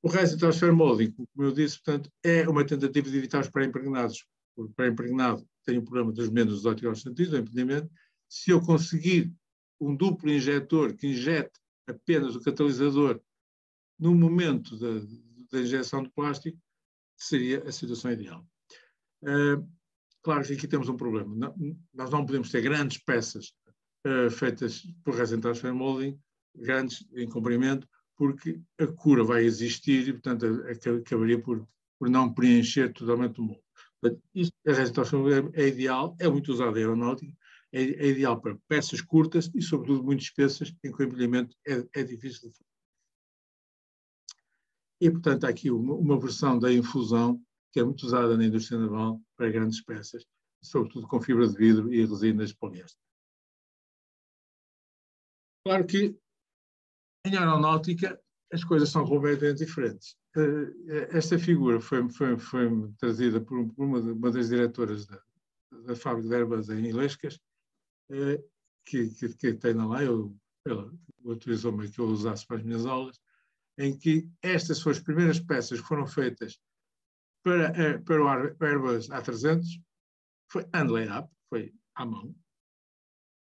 O Resin Transfer Molding, como eu disse, portanto, é uma tentativa de evitar os pré-impregnados. O pré-impregnado tem o problema dos menos 18 graus centígrados, do empilhamento. Se eu conseguir um duplo injetor que injete apenas o catalisador no momento da injeção de plástico, seria a situação ideal. Claro que aqui temos um problema. Nós não podemos ter grandes peças feitas por Resin Transfer Molding, grandes em comprimento, porque a cura vai existir e, portanto, acabaria por não preencher totalmente o molde. A Resin Transfer Molding é ideal, é muito usada em aeronáutica, é ideal para peças curtas e, sobretudo, muito espessas, em que o empilhamento é difícil de fazer. E, portanto, há aqui uma versão da infusão que é muito usada na indústria naval para grandes peças, sobretudo com fibra de vidro e resinas de poliéster. Claro que em aeronáutica as coisas são completamente diferentes. Esta figura foi trazida por uma das diretoras da fábrica de Airbus em Ilescas, que tem na lei, ela autorizou-me que eu usasse para as minhas aulas, em que estas são as primeiras peças que foram feitas para o Airbus A300, foi hand layup, foi à mão,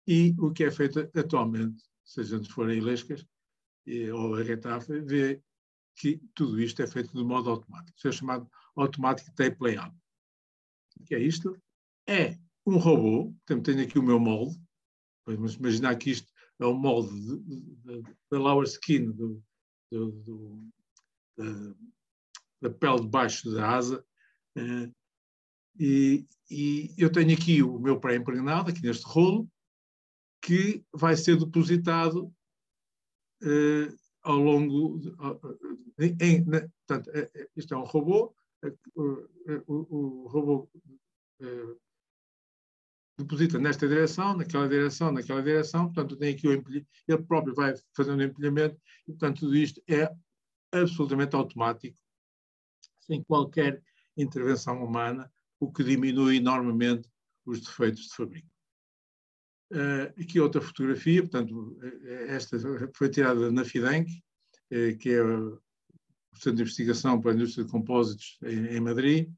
e o que é feito atualmente, se a gente for a Ilescas ou a Getafe, vê que tudo isto é feito de modo automático. Isso é chamado Automatic Tape Layout. O que é isto? É um robô, tenho aqui o meu molde, vamos imaginar que isto é o molde da lower skin da pele de baixo da asa. E eu tenho aqui o meu pré-impregnado, aqui neste rolo, que vai ser depositado ao longo... portanto, isto é um robô, o robô deposita nesta direção, naquela direção, portanto, tem aqui ele próprio vai fazendo o empilhamento, e, portanto, tudo isto é absolutamente automático, sem qualquer intervenção humana, o que diminui enormemente os defeitos de fabrico. Aqui outra fotografia, portanto, esta foi tirada na FIDENC, que é o Centro de Investigação para a Indústria de Compósitos em Madrid,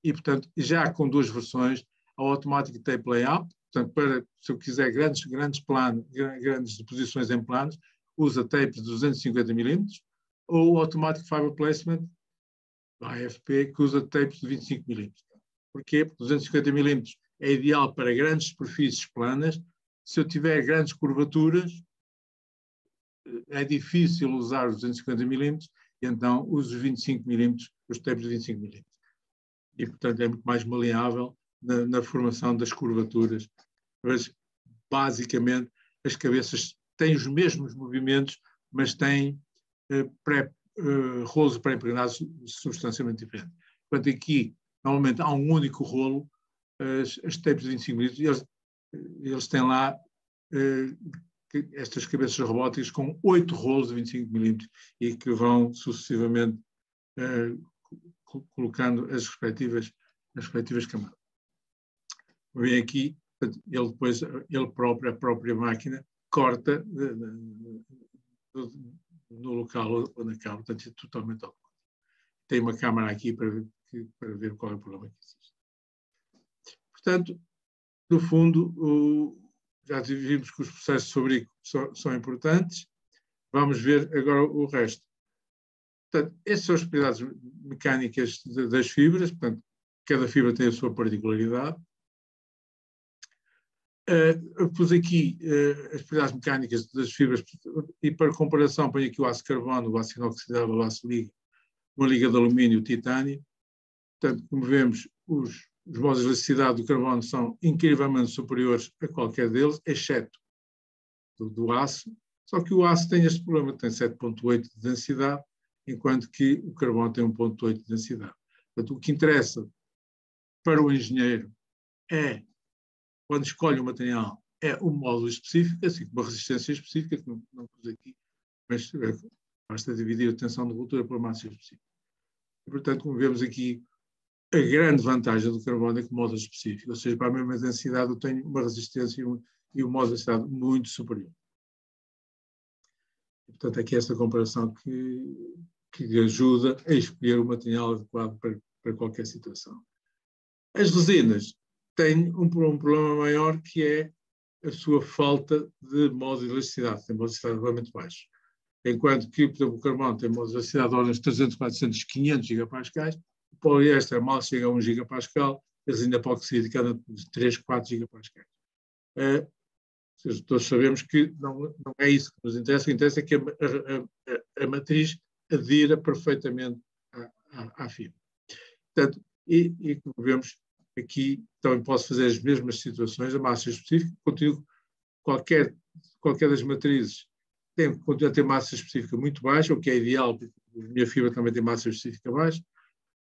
e, portanto, já com duas versões, a Automatic Tape Layup, portanto, para, se eu quiser grandes deposições em planos, usa tapes de 250 mm, ou Automatic Fiber Placement, da AFP, que usa tapes de 25 mm. Porquê? Porque 250 mm é ideal para grandes superfícies planas. Se eu tiver grandes curvaturas, é difícil usar os 250 mm, e então uso os 25 mm, os tapes de 25 mm. E, portanto, é muito mais maleável na formação das curvaturas. Mas, basicamente, as cabeças têm os mesmos movimentos, mas têm rolos pré-impregnados substancialmente diferentes. Portanto, aqui, normalmente, há um único rolo, as tapes de 25 mm, eles têm lá estas cabeças robóticas com 8 rolos de 25 mm e que vão sucessivamente colocando as respectivas camadas. Vem aqui, a própria máquina corta no local onde acaba, portanto, é totalmente automático. Tem uma câmara aqui para ver qual é o problema que existe. Portanto, no fundo, já vimos que os processos de fabrico são importantes. Vamos ver agora o resto. Portanto, essas são as propriedades mecânicas das fibras, portanto, cada fibra tem a sua particularidade. Pus aqui as propriedades mecânicas das fibras e, para comparação, ponho aqui o aço carbono, o aço inoxidável, o aço liga, uma liga de alumínio e o titânio. Portanto, como vemos, os modos de elasticidade do carbono são incrivelmente superiores a qualquer deles, exceto do aço. Só que o aço tem este problema, tem 7,8 de densidade, enquanto que o carbono tem 1,8 de densidade. Portanto, o que interessa para o engenheiro é, quando escolhe o material, é o módulo específico, assim, uma resistência específica, que não pus aqui, mas basta dividir a tensão de ruptura pela massa específica. E, portanto, como vemos aqui, a grande vantagem do carbono é que o módulo específico, ou seja, para a mesma densidade eu tenho uma resistência e um módulo de densidade muito superior. E, portanto, aqui esta comparação que ajuda a escolher o material adequado para qualquer situação. As resinas têm um problema maior, que é a sua falta de módulo de elasticidade, tem módulo de elasticidade realmente baixo. Enquanto que, por exemplo, o carbono tem módulo de elasticidade de ordens 300, 400, 500 gigapascais, o poliéster mal chega a 1 gigapascal, a resina epóxide cada de 3, 4 gigapascais. Todos sabemos que não é isso que nos interessa, o que interessa é que a matriz adira perfeitamente à fibra. Portanto, e como vemos aqui, também posso fazer as mesmas situações, a massa específica, qualquer das matrizes continua a ter massa específica muito baixa, o que é ideal, porque a minha fibra também tem massa específica baixa,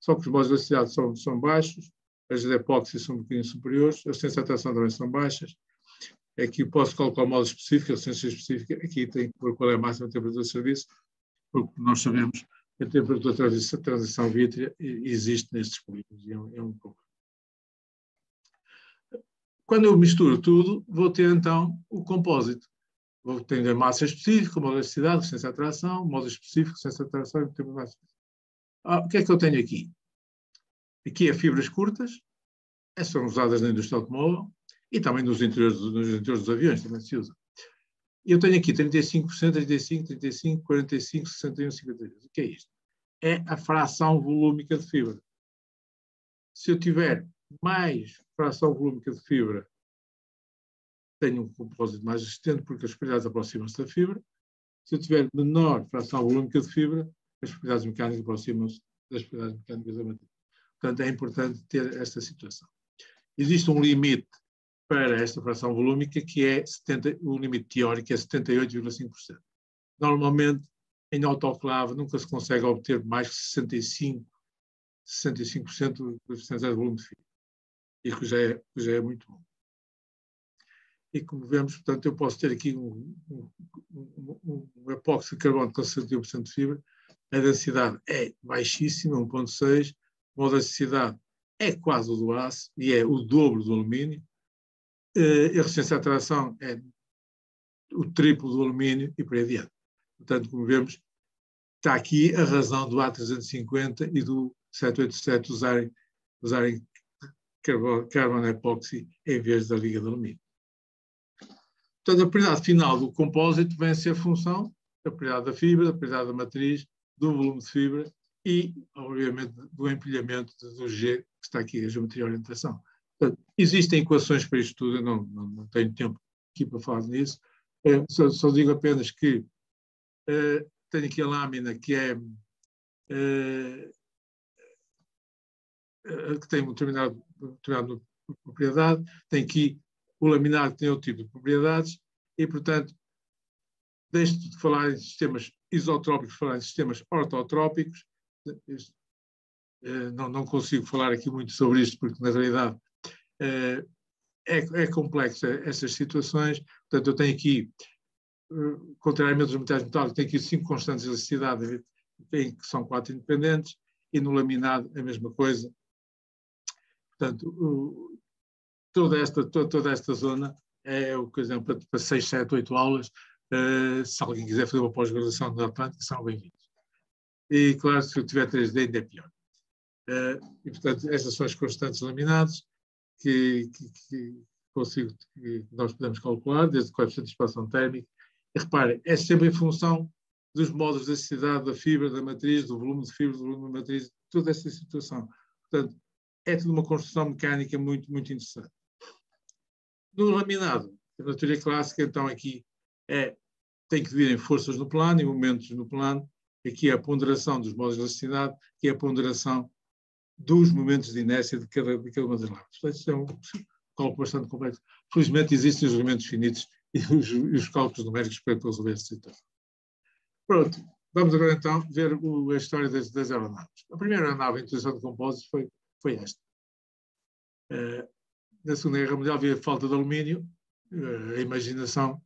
só que os modos de elasticidade são baixos, as de epóxi são um bocadinho superiores, as resistências de atração também são baixas. Aqui posso colocar o modo específico, a resistência específica, aqui tem que pôr qual é a máxima temperatura de serviço, porque nós sabemos que a temperatura de transição vítrea existe nestes polígonos, e é um problema. Quando eu misturo tudo, vou ter então o compósito. Vou ter a massa específica, a modo de elasticidade, a resistência de atração, o modo específico, a resistência de atração e o tempo de massa. O que é que eu tenho aqui? Aqui é fibras curtas, essas são usadas na indústria automóvel e também nos interiores dos aviões, também se usa. E eu tenho aqui 35%, 35%, 35%, 45%, 61%, 52%. O que é isto? É a fração volúmica de fibra. Se eu tiver mais fração volúmica de fibra, tenho um compósito mais resistente, porque as propriedades aproximam-se da fibra. Se eu tiver menor fração volúmica de fibra, as propriedades mecânicas aproximam-se das propriedades mecânicas da matriz. Portanto, é importante ter esta situação. Existe um limite para esta fração volúmica que é o limite teórico é 78,5%. Normalmente, em autoclave, nunca se consegue obter mais que 65% do percentual de volume de fibra. E que já é muito bom. E como vemos, portanto, eu posso ter aqui um epóxi de carbono com 61% de fibra. A densidade é baixíssima, 1,6. A elasticidade é quase o do aço e é o dobro do alumínio. A resistência à tração é o triplo do alumínio e por aí adiante. Portanto, como vemos, está aqui a razão do A350 e do 787 usarem carbono epóxi em vez da liga de alumínio. Portanto, a propriedade final do compósito vem a ser função da propriedade da fibra, da propriedade da matriz, do volume de fibra e, obviamente, do empilhamento do G, que está aqui, a geometria e orientação. Portanto, existem equações para isto tudo, eu não tenho tempo aqui para falar nisso. Só digo apenas que tenho aqui a lâmina que que tem uma determinada propriedade, tem aqui o laminado que tem outro tipo de propriedades e, portanto, deixo de falar em sistemas isotrópicos, falar em sistemas ortotrópicos. Não consigo falar aqui muito sobre isto, porque, na realidade, é complexo estas situações. Portanto, eu tenho aqui, contrariamente aos metais metálicos, tenho aqui 5 constantes de elasticidade, que são 4 independentes, e no laminado a mesma coisa. Portanto, toda esta zona é, por exemplo, para 6, 7, 8 aulas. Se alguém quiser fazer uma pós-graduação no Atlântico, são bem-vindos. E, claro, se eu tiver 3D, ainda é pior. E, portanto, estas são as constantes laminadas que nós podemos calcular, desde o coeficiente de expansão térmica. E, reparem, é sempre em função dos modos de elasticidade da fibra, da matriz, do volume de fibra, do volume da matriz, toda esta situação. Portanto, é tudo uma construção mecânica muito, muito interessante. No laminado, a teoria clássica, então, aqui tem que dividir em forças no plano e momentos no plano. Aqui é a ponderação dos modos de elasticidade, aqui é a ponderação dos momentos de inércia de cada uma das lamas. Isto é um cálculo bastante complexo. Felizmente existem os elementos finitos e os cálculos numéricos para resolver esta situação. Pronto, vamos agora então ver a história das aeronaves. A primeira aeronave em utilização de compósitos foi esta. Na Segunda Guerra Mundial havia falta de alumínio, a imaginação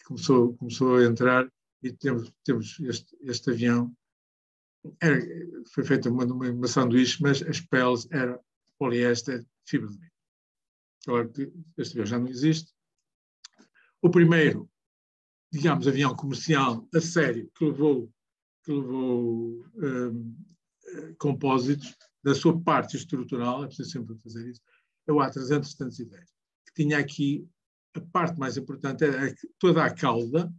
começou a entrar e temos este avião. Foi feita uma sanduíche, mas as peles eram poliéster, fibra de vidro. Claro que este avião já não existe. O primeiro, digamos, avião comercial a sério que levou compósitos da sua parte estrutural, é preciso sempre fazer isso, é o A310, que tinha aqui a parte mais importante, é que toda a cauda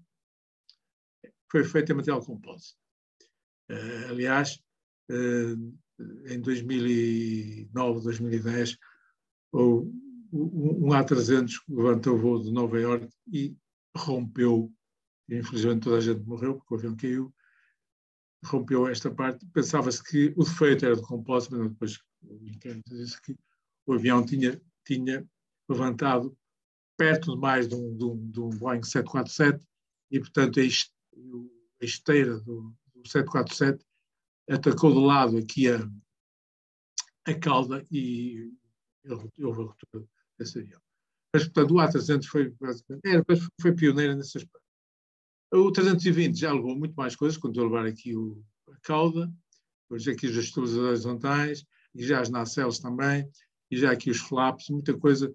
foi feita em material compósito. Aliás, em 2009, 2010, um A300 levantou o voo de Nova Iorque e rompeu, infelizmente toda a gente morreu porque o avião caiu, rompeu esta parte. Pensava-se que o defeito era de compósito, mas depois o inquérito disse que o avião tinha levantado perto demais de um Boeing 747 e, portanto, a esteira do 747 atacou de lado aqui a cauda e houve a ruptura desse avião. Mas, portanto, o A300 foi pioneiro nesse aspecto. O 320 já levou muito mais coisas, quando eu levar aqui a cauda, depois aqui os estabilizadores horizontais, e já as nacelles também, e já aqui os flaps, muita coisa,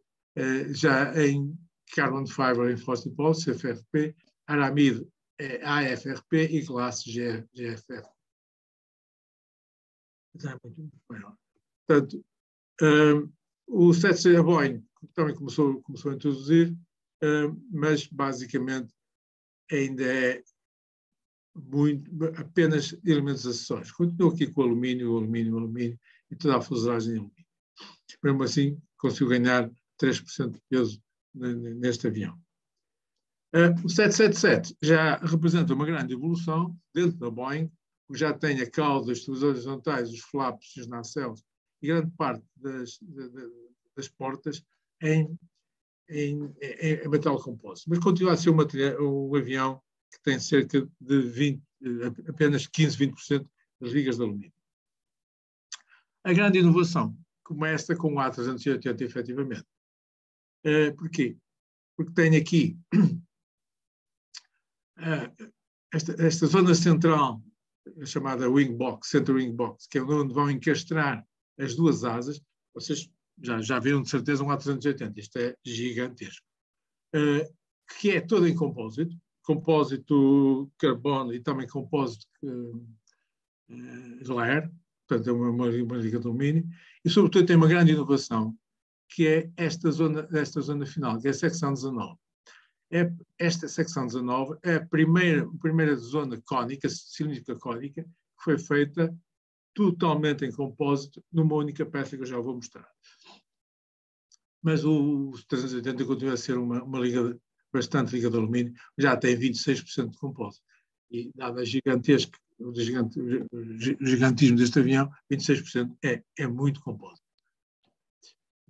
já em carbon fiber reinforced poly, CFRP, aramide AFRP e glass GFR. É muito maior. Portanto, o 737 Boeing também começou a introduzir, mas basicamente ainda é apenas elementos acessórios. Continuo aqui com o alumínio e toda a fuselagem em alumínio. Mesmo assim, consigo ganhar 3% de peso neste avião. O 777 já representa uma grande evolução dentro da Boeing, que já tem a cauda, as horizontais, os flaps, os nacelles e grande parte das portas em metal compósito. Mas continua a ser um avião que tem cerca de apenas 15-20% das ligas de alumínio. A grande inovação começa com o A380, efetivamente. Porquê? Porque tem aqui esta zona central, chamada wing box, center wing box, que é onde vão encastrar as duas asas. Vocês já viram de certeza um A380, isto é gigantesco, que é todo em compósito carbono e também compósito Lair, portanto é uma liga de alumínio, e sobretudo tem uma grande inovação, que é esta zona final, que é a secção 19. Esta secção 19 é a primeira zona cônica, cilíndrica cônica, que foi feita totalmente em compósito numa única peça que eu já vou mostrar. Mas o 380 continua a ser uma liga, bastante liga de alumínio, já tem 26% de compósito. E dado o gigantismo deste avião, 26% é muito compósito.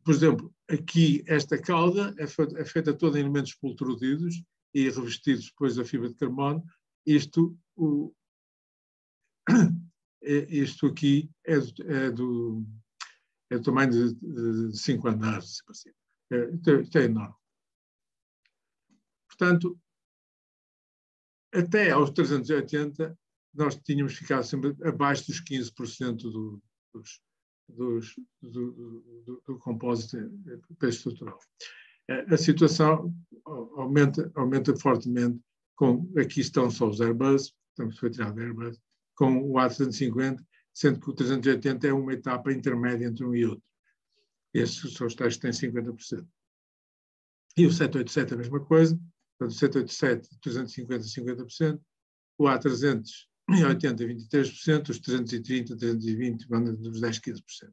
Por exemplo, aqui esta cauda é feita toda em elementos pultrudidos e revestidos depois a fibra de carbono. Isto aqui é do tamanho de 5 andares. Isto é enorme. Portanto, até aos 380, nós tínhamos ficado sempre abaixo dos 15% do compósito estrutural. A situação aumenta fortemente aqui estão só os Airbus, foi tirado Airbus, com o A350, sendo que o 380 é uma etapa intermédia entre um e outro. Estes são os tais que têm 50%. E o 787 a mesma coisa, portanto, o 787, 350, 50%, o A380, 23%, os 330, 320, vão dos 10, 15%.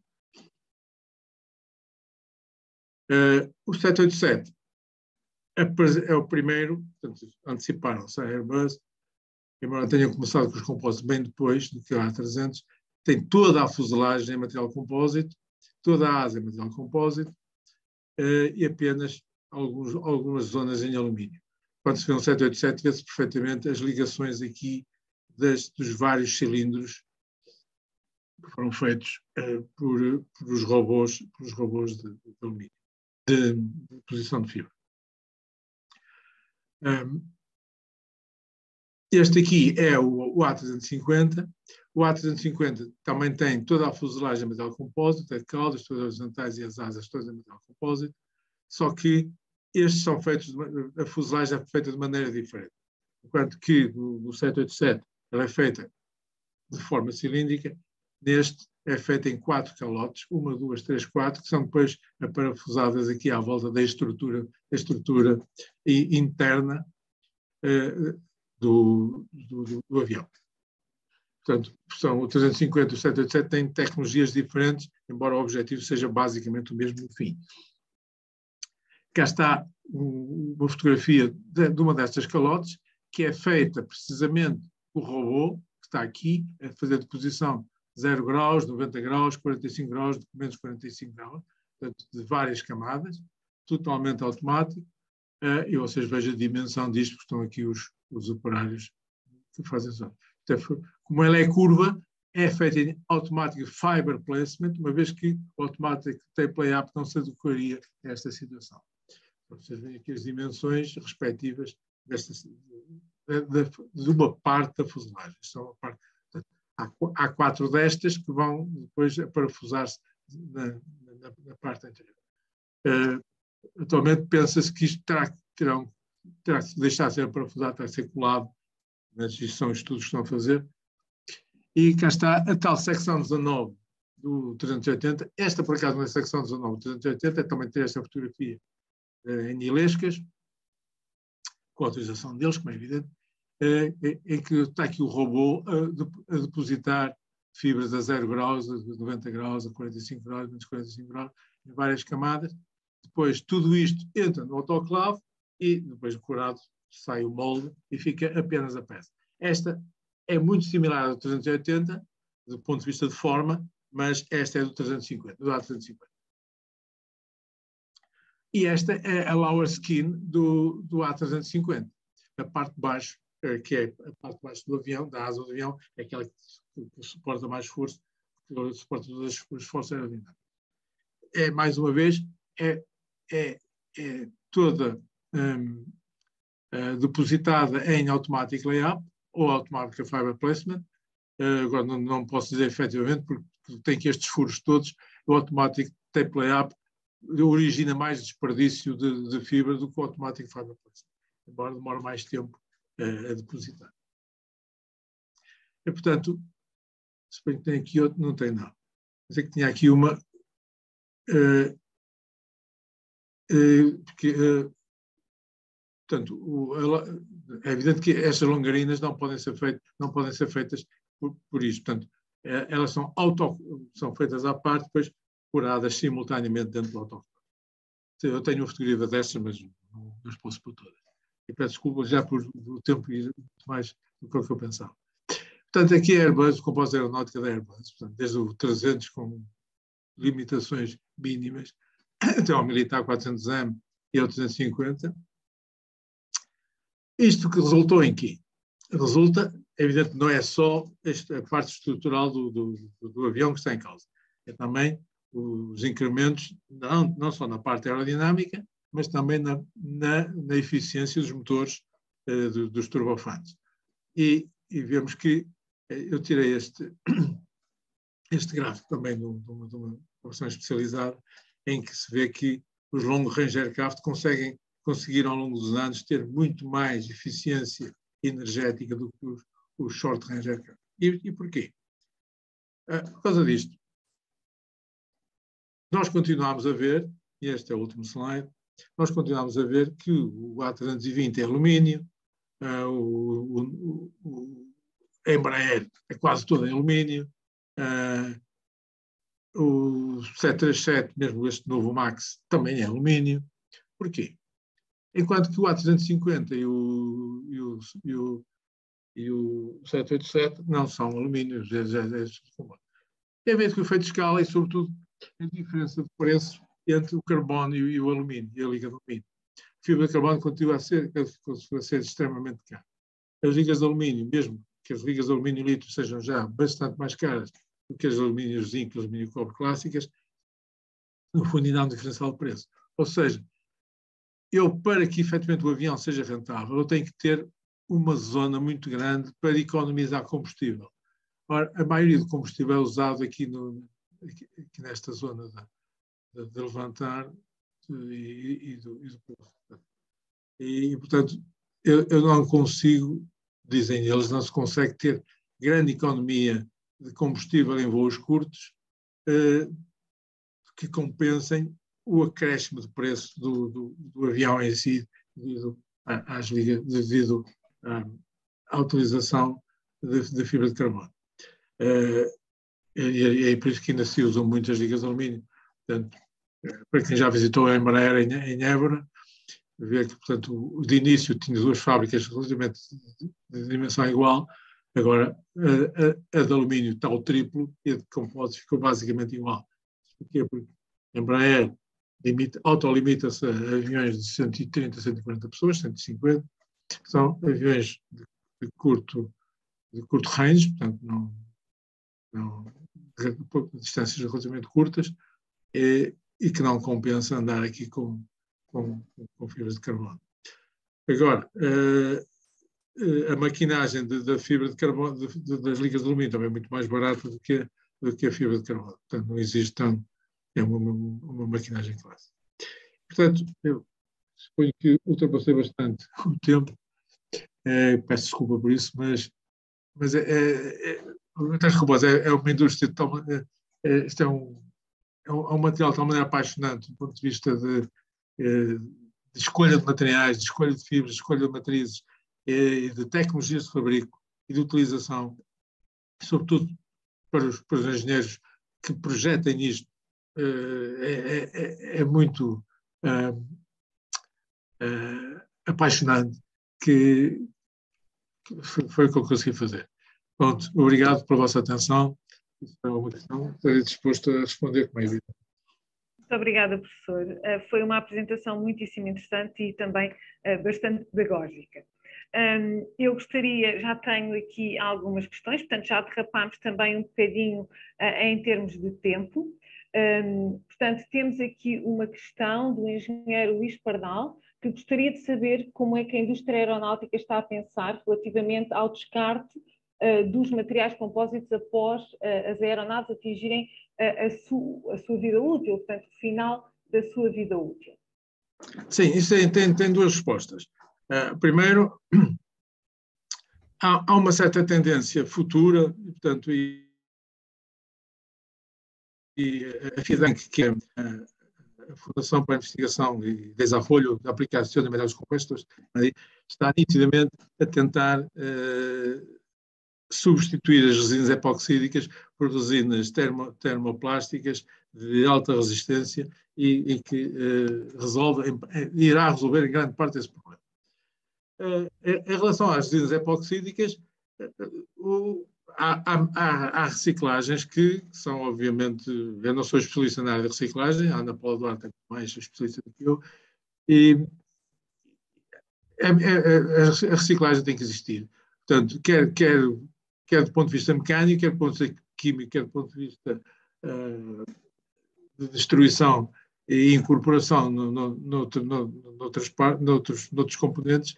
O 787 é o primeiro, portanto, anteciparam-se a Airbus, embora tenham começado com os compósitos bem depois do que o A300, tem toda a fuselagem em material compósito, toda a asa em material compósito e apenas algumas zonas em alumínio. Quando se vê um 787, vê-se perfeitamente as ligações aqui dos vários cilindros que foram feitos pelos robôs de alumínio, de posição de fibra. Este aqui é o A350. O A350 também tem toda a fuselagem em metal compósito, a caudas, todas as horizontais e as asas todas em metal compósito, só que estes são feitos, a fuselagem é feita de maneira diferente. Enquanto que no 787 ela é feita de forma cilíndrica, neste é feita em 4 calotes, 1, 2, 3, 4, que são depois aparafusadas aqui à volta da estrutura interna do avião. Portanto, o 350 e o 787 têm tecnologias diferentes, embora o objetivo seja basicamente o mesmo no fim. Cá está uma fotografia de uma destas calotes, que é feita precisamente com o robô, que está aqui, a fazer de posição 0 graus, 90 graus, 45 graus, menos 45 graus, portanto, de várias camadas, totalmente automático, e vocês vejam a dimensão disto, porque estão aqui os operários que fazem isso. Então, como ela é curva, é feita em automático fiber placement, uma vez que o automático tape-up não se adequaria a esta situação. Vocês veem aqui as dimensões respectivas de uma parte da fuselagem. Há 4 destas que vão depois parafusar-se na parte anterior. Atualmente pensa-se que isto terá que deixar de ser parafusado, terá que ser colado, mas isto são estudos que estão a fazer. E cá está a tal secção 19 do 380. Esta, por acaso, não é a secção 19 do 380, também tem esta fotografia em ilescas, com a autorização deles, como é evidente, em que está aqui o robô a depositar fibras a 0 graus, a 90 graus, a 45 graus, menos 45 graus, em várias camadas. Depois tudo isto entra no autoclave e depois curado sai o molde e fica apenas a peça. Esta é muito similar ao 380, do ponto de vista de forma, mas esta é do 350, do A350. E esta é a lower skin do A350. A parte de baixo, que é a parte de baixo do avião, da asa do avião, é aquela que suporta mais força, que suporta todas as forças aerodinâmicas. É, mais uma vez, é toda depositada em automatic layup ou automatic fiber placement. Agora não posso dizer efetivamente, porque tem que estes furos todos, o automatic tape layup origina mais desperdício de fibra do que o automatic fiber placement, embora demore mais tempo a depositar. E, portanto, suponho que tem aqui outro, não tem não. Mas é que tinha aqui uma portanto, é evidente que estas longarinas não podem ser feitas por isto. Portanto, elas são feitas à parte, depois curadas simultaneamente dentro do autoclave. Eu tenho uma fotografia destas, mas não as posso pôr todas. E peço desculpa já por o tempo ir muito mais do que eu pensava. Portanto, aqui é a Airbus, o compósito aeronáutico da Airbus. Portanto, desde o 300 com limitações mínimas, até ao militar 400M e ao 350. Isto que resultou em quê? Resulta, evidente, não é só a parte estrutural do avião que está em causa. É também os incrementos, não só na parte aerodinâmica, mas também na eficiência dos motores dos turbofanes. E vemos que eu tirei este gráfico também de uma versão especializada, em que se vê que os long range aircraft conseguiram ao longo dos anos ter muito mais eficiência energética do que os short range aircraft. E porquê? Por causa disto, nós continuamos a ver, e este é o último slide, nós continuamos a ver que o A320 é alumínio, a Embraer é quase toda em alumínio, o 737, mesmo este novo MAX, também é alumínio. Porquê? Enquanto que o A350 e o 787 não são alumínios. Tem a ver com o efeito de escala e, sobretudo, a diferença de preço entre o carbono e o alumínio, e a liga de alumínio. A fibra de carbono continua a ser extremamente cara. As ligas de alumínio, mesmo que as ligas de alumínio litro sejam já bastante mais caras do que as de alumínio zinco e as alumínio cobre clássicas, no fundo ainda há um diferencial de preço. Ou seja, para que efetivamente o avião seja rentável, eu tenho que ter uma zona muito grande para economizar combustível. Ora, a maioria do combustível é usado aqui nesta zona de levantar e do posto. E, portanto, eu não consigo, dizem eles, não se consegue ter grande economia de combustível em voos curtos que compensem o acréscimo de preço do avião em si, devido às ligas, devido à utilização de fibra de carbono. E é por isso que ainda se usam muitas ligas de alumínio. Portanto, para quem já visitou a Embraer em Évora, vê que, portanto, de início tinha duas fábricas relativamente de dimensão igual, agora a de alumínio está ao triplo e a de compósito ficou basicamente igual. Porquê? Porque a Embraer autolimita-se a aviões de 130, 140 pessoas, 150, que são aviões de curto range, portanto, de distâncias relativamente curtas, e que não compensa andar aqui com fibras de carbono. Agora, a maquinagem da fibra de carbono, das ligas de alumínio, também é muito mais barata do que a fibra de carbono. Portanto, não existe tanto, é uma maquinagem clássica. Portanto, eu suponho que ultrapassei bastante o tempo, peço desculpa por isso, mas é uma indústria, isto é um material de tal maneira apaixonante do ponto de vista de escolha de materiais, de escolha de fibras, de escolha de matrizes, de tecnologias de fabrico e de utilização, sobretudo para os engenheiros que projetem isto, é muito apaixonante, que foi o que eu consegui fazer. Pronto, obrigado pela vossa atenção. Isso é uma questão, estarei disposto a responder como é evidente. Muito obrigada, professor. Foi uma apresentação muitíssimo interessante e também bastante pedagógica. Eu gostaria, já tenho aqui algumas questões, portanto já derrapámos também um bocadinho em termos de tempo. Portanto, temos aqui uma questão do engenheiro Luís Pardal, que gostaria de saber como é que a indústria aeronáutica está a pensar relativamente ao descarte dos materiais compósitos após as aeronaves atingirem a sua vida útil, portanto, o final da sua vida útil. Sim, isso tem duas respostas. Primeiro, há uma certa tendência futura, portanto, a FIDANC, que é a Fundação para a Investigação e Desenvolvimento da Aplicação de Materiais Compostos, está nitidamente a tentar substituir as resinas epoxídicas por resinas termoplásticas de alta resistência e que irá resolver em grande parte esse problema. Em relação às resinas epoxídicas, há reciclagens que são, obviamente, eu não sou especialista na área de reciclagem, a Ana Paula Duarte é mais especialista do que eu, e a reciclagem tem que existir. Portanto, quer do ponto de vista mecânico, quer do ponto de vista químico, quer do ponto de vista de destruição e incorporação noutros componentes,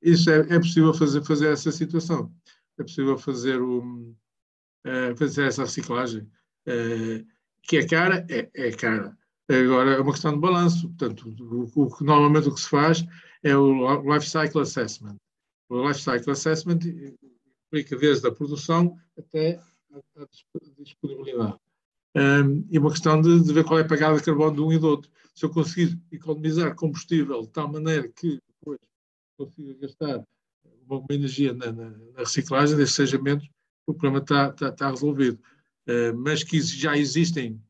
isso é possível fazer essa situação. É possível fazer essa reciclagem, que é cara, é cara. Agora é uma questão de balanço. Portanto, normalmente o que se faz é o Life Cycle Assessment. O Life Cycle Assessment implica desde a produção até a disponibilidade. E uma questão de ver qual é a pegada de carbono de um e do outro. Se eu conseguir economizar combustível de tal maneira que depois consiga gastar uma energia na reciclagem, desde que seja menos, o problema está resolvido. Mas que já existem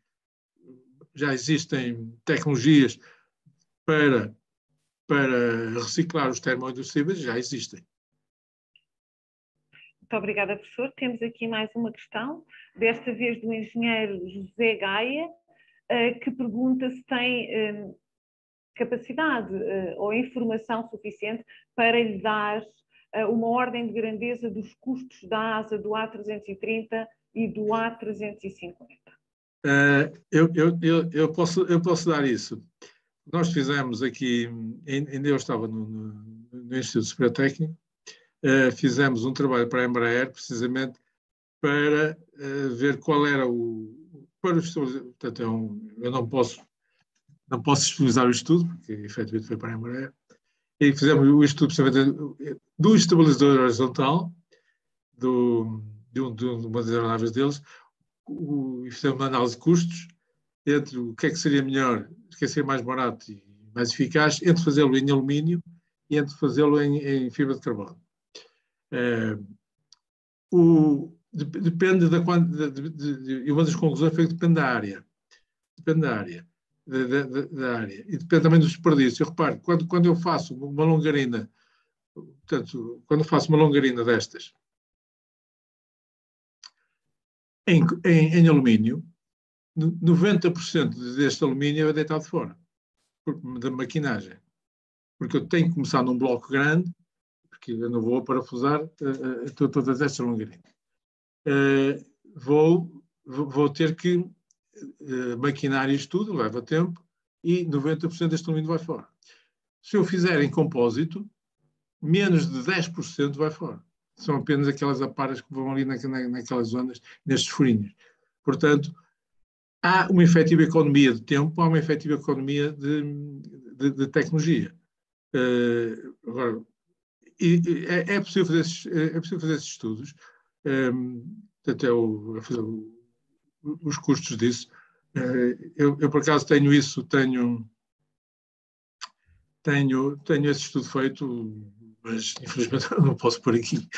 tecnologias para reciclar os termoindustriais, já existem. Muito obrigada, professor. Temos aqui mais uma questão, desta vez do engenheiro José Gaia, que pergunta se tem capacidade ou informação suficiente para lhe dar uma ordem de grandeza dos custos da asa do A330 e do A350. Eu posso dar isso. Nós fizemos aqui, ainda eu estava no Instituto Superior Técnico, fizemos um trabalho para a Embraer, precisamente para ver qual era portanto, eu não posso disponibilizar o estudo, porque efetivamente foi para a Embraer, e fizemos o estudo do estabilizador horizontal, de uma das aeronaves deles, e fizemos uma análise de custos entre o que é que seria melhor, o que é que seria mais barato e mais eficaz, entre fazê-lo em alumínio e entre fazê-lo em fibra de carbono. Depende e uma das conclusões foi que depende da área. Depende da área. Da área. E depende também do desperdício. Eu reparo, quando eu faço uma longarina, portanto, quando eu faço uma longarina destas em alumínio, 90% deste alumínio é deitado fora da maquinagem. Porque eu tenho que começar num bloco grande, porque eu não vou parafusar todas estas longarinas. Vou ter que maquinar isto tudo, leva tempo, e 90% deste alumínio vai fora. Se eu fizer em compósito, menos de 10% vai fora. São apenas aquelas aparas que vão ali naquelas zonas, nestes furinhos. Portanto, há uma efetiva economia de tempo, há uma efetiva economia de tecnologia. Agora, é possível fazer esses estudos, até fazer os custos disso. Eu por acaso tenho esse estudo feito, mas infelizmente não posso pôr aqui.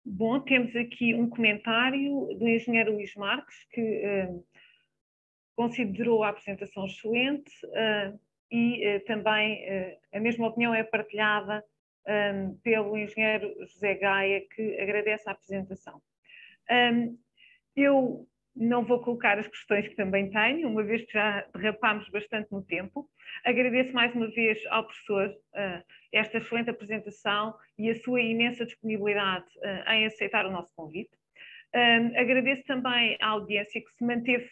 Bom, temos aqui um comentário do engenheiro Luís Marques, que considerou a apresentação excelente, e também a mesma opinião é partilhada pelo engenheiro José Gaia, que agradece a apresentação. Eu não vou colocar as questões que também tenho, uma vez que já derrapámos bastante no tempo. Agradeço mais uma vez ao professor esta excelente apresentação e a sua imensa disponibilidade em aceitar o nosso convite. Agradeço também à audiência que se manteve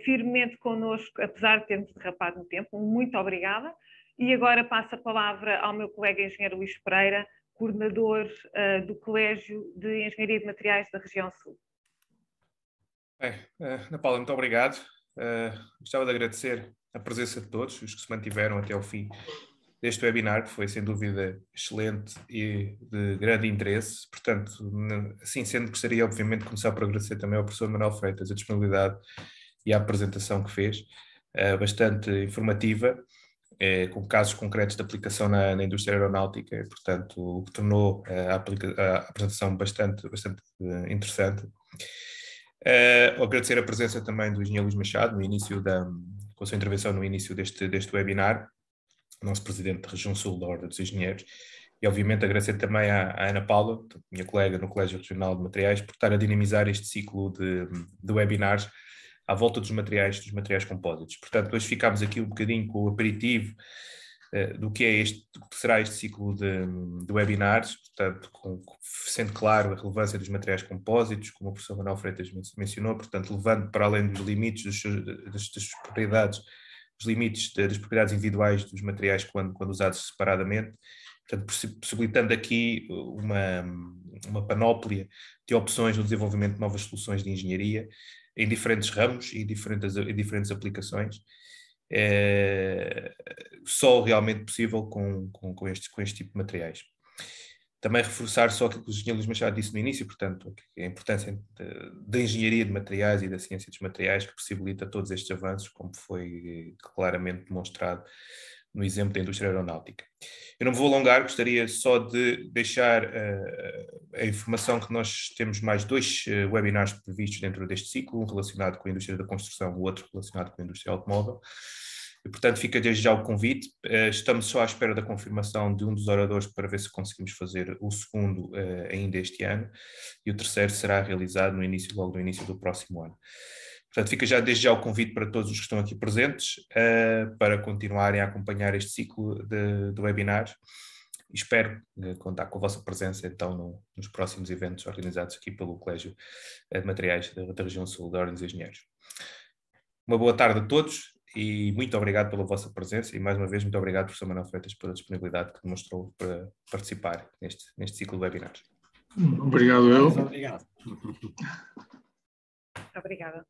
firmemente connosco, apesar de termos derrapado no tempo. Muito obrigada. E agora passo a palavra ao meu colega engenheiro Luís Pereira, coordenador do Colégio de Engenharia de Materiais da região Sul. Ana Paula, muito obrigado. Gostava de agradecer a presença de todos, os que se mantiveram até ao fim deste webinar, que foi sem dúvida excelente e de grande interesse. Portanto, assim sendo, gostaria obviamente de começar por agradecer também ao professor Manuel Freitas a disponibilidade e a apresentação que fez, bastante informativa, com casos concretos de aplicação na indústria aeronáutica, e, portanto, o que tornou a apresentação bastante interessante. Agradecer a presença também do engenheiro Luís Machado, com a sua intervenção no início deste webinar, nosso presidente da região sul da Ordem dos Engenheiros, e obviamente agradecer também à Ana Paula, minha colega no Colégio Regional de Materiais, por estar a dinamizar este ciclo de webinars à volta dos materiais compósitos. Portanto, hoje ficámos aqui um bocadinho com o aperitivo do que será este ciclo de webinars, portanto, sendo claro a relevância dos materiais compósitos, como o professor Manuel Freitas mencionou, portanto, levando para além dos limites das propriedades, os limites das propriedades individuais dos materiais quando usados separadamente, portanto, possibilitando aqui uma panóplia de opções no desenvolvimento de novas soluções de engenharia em diferentes ramos e diferentes aplicações. Só realmente possível com este tipo de materiais. Também reforçar só aquilo que o engenheiro Luís Machado disse no início, portanto, a importância da engenharia de materiais e da ciência dos materiais, que possibilita todos estes avanços, como foi claramente demonstrado no exemplo da indústria aeronáutica. Eu não me vou alongar, gostaria só de deixar a informação que nós temos mais 2 webinars previstos dentro deste ciclo, um relacionado com a indústria da construção, o outro relacionado com a indústria automóvel. E, portanto, fica desde já o convite. Estamos só à espera da confirmação de um dos oradores para ver se conseguimos fazer o segundo ainda este ano, e o terceiro será realizado logo no início do próximo ano. Portanto, fica já desde já o convite para todos os que estão aqui presentes para continuarem a acompanhar este ciclo de webinars. E espero contar com a vossa presença então nos próximos eventos organizados aqui pelo Colégio de Materiais da região sul da Ordem dos Engenheiros. Uma boa tarde a todos e muito obrigado pela vossa presença, e mais uma vez muito obrigado, professor Manuel Freitas, pela disponibilidade que demonstrou para participar neste ciclo de webinars. Obrigado, eu. Obrigado. Obrigada.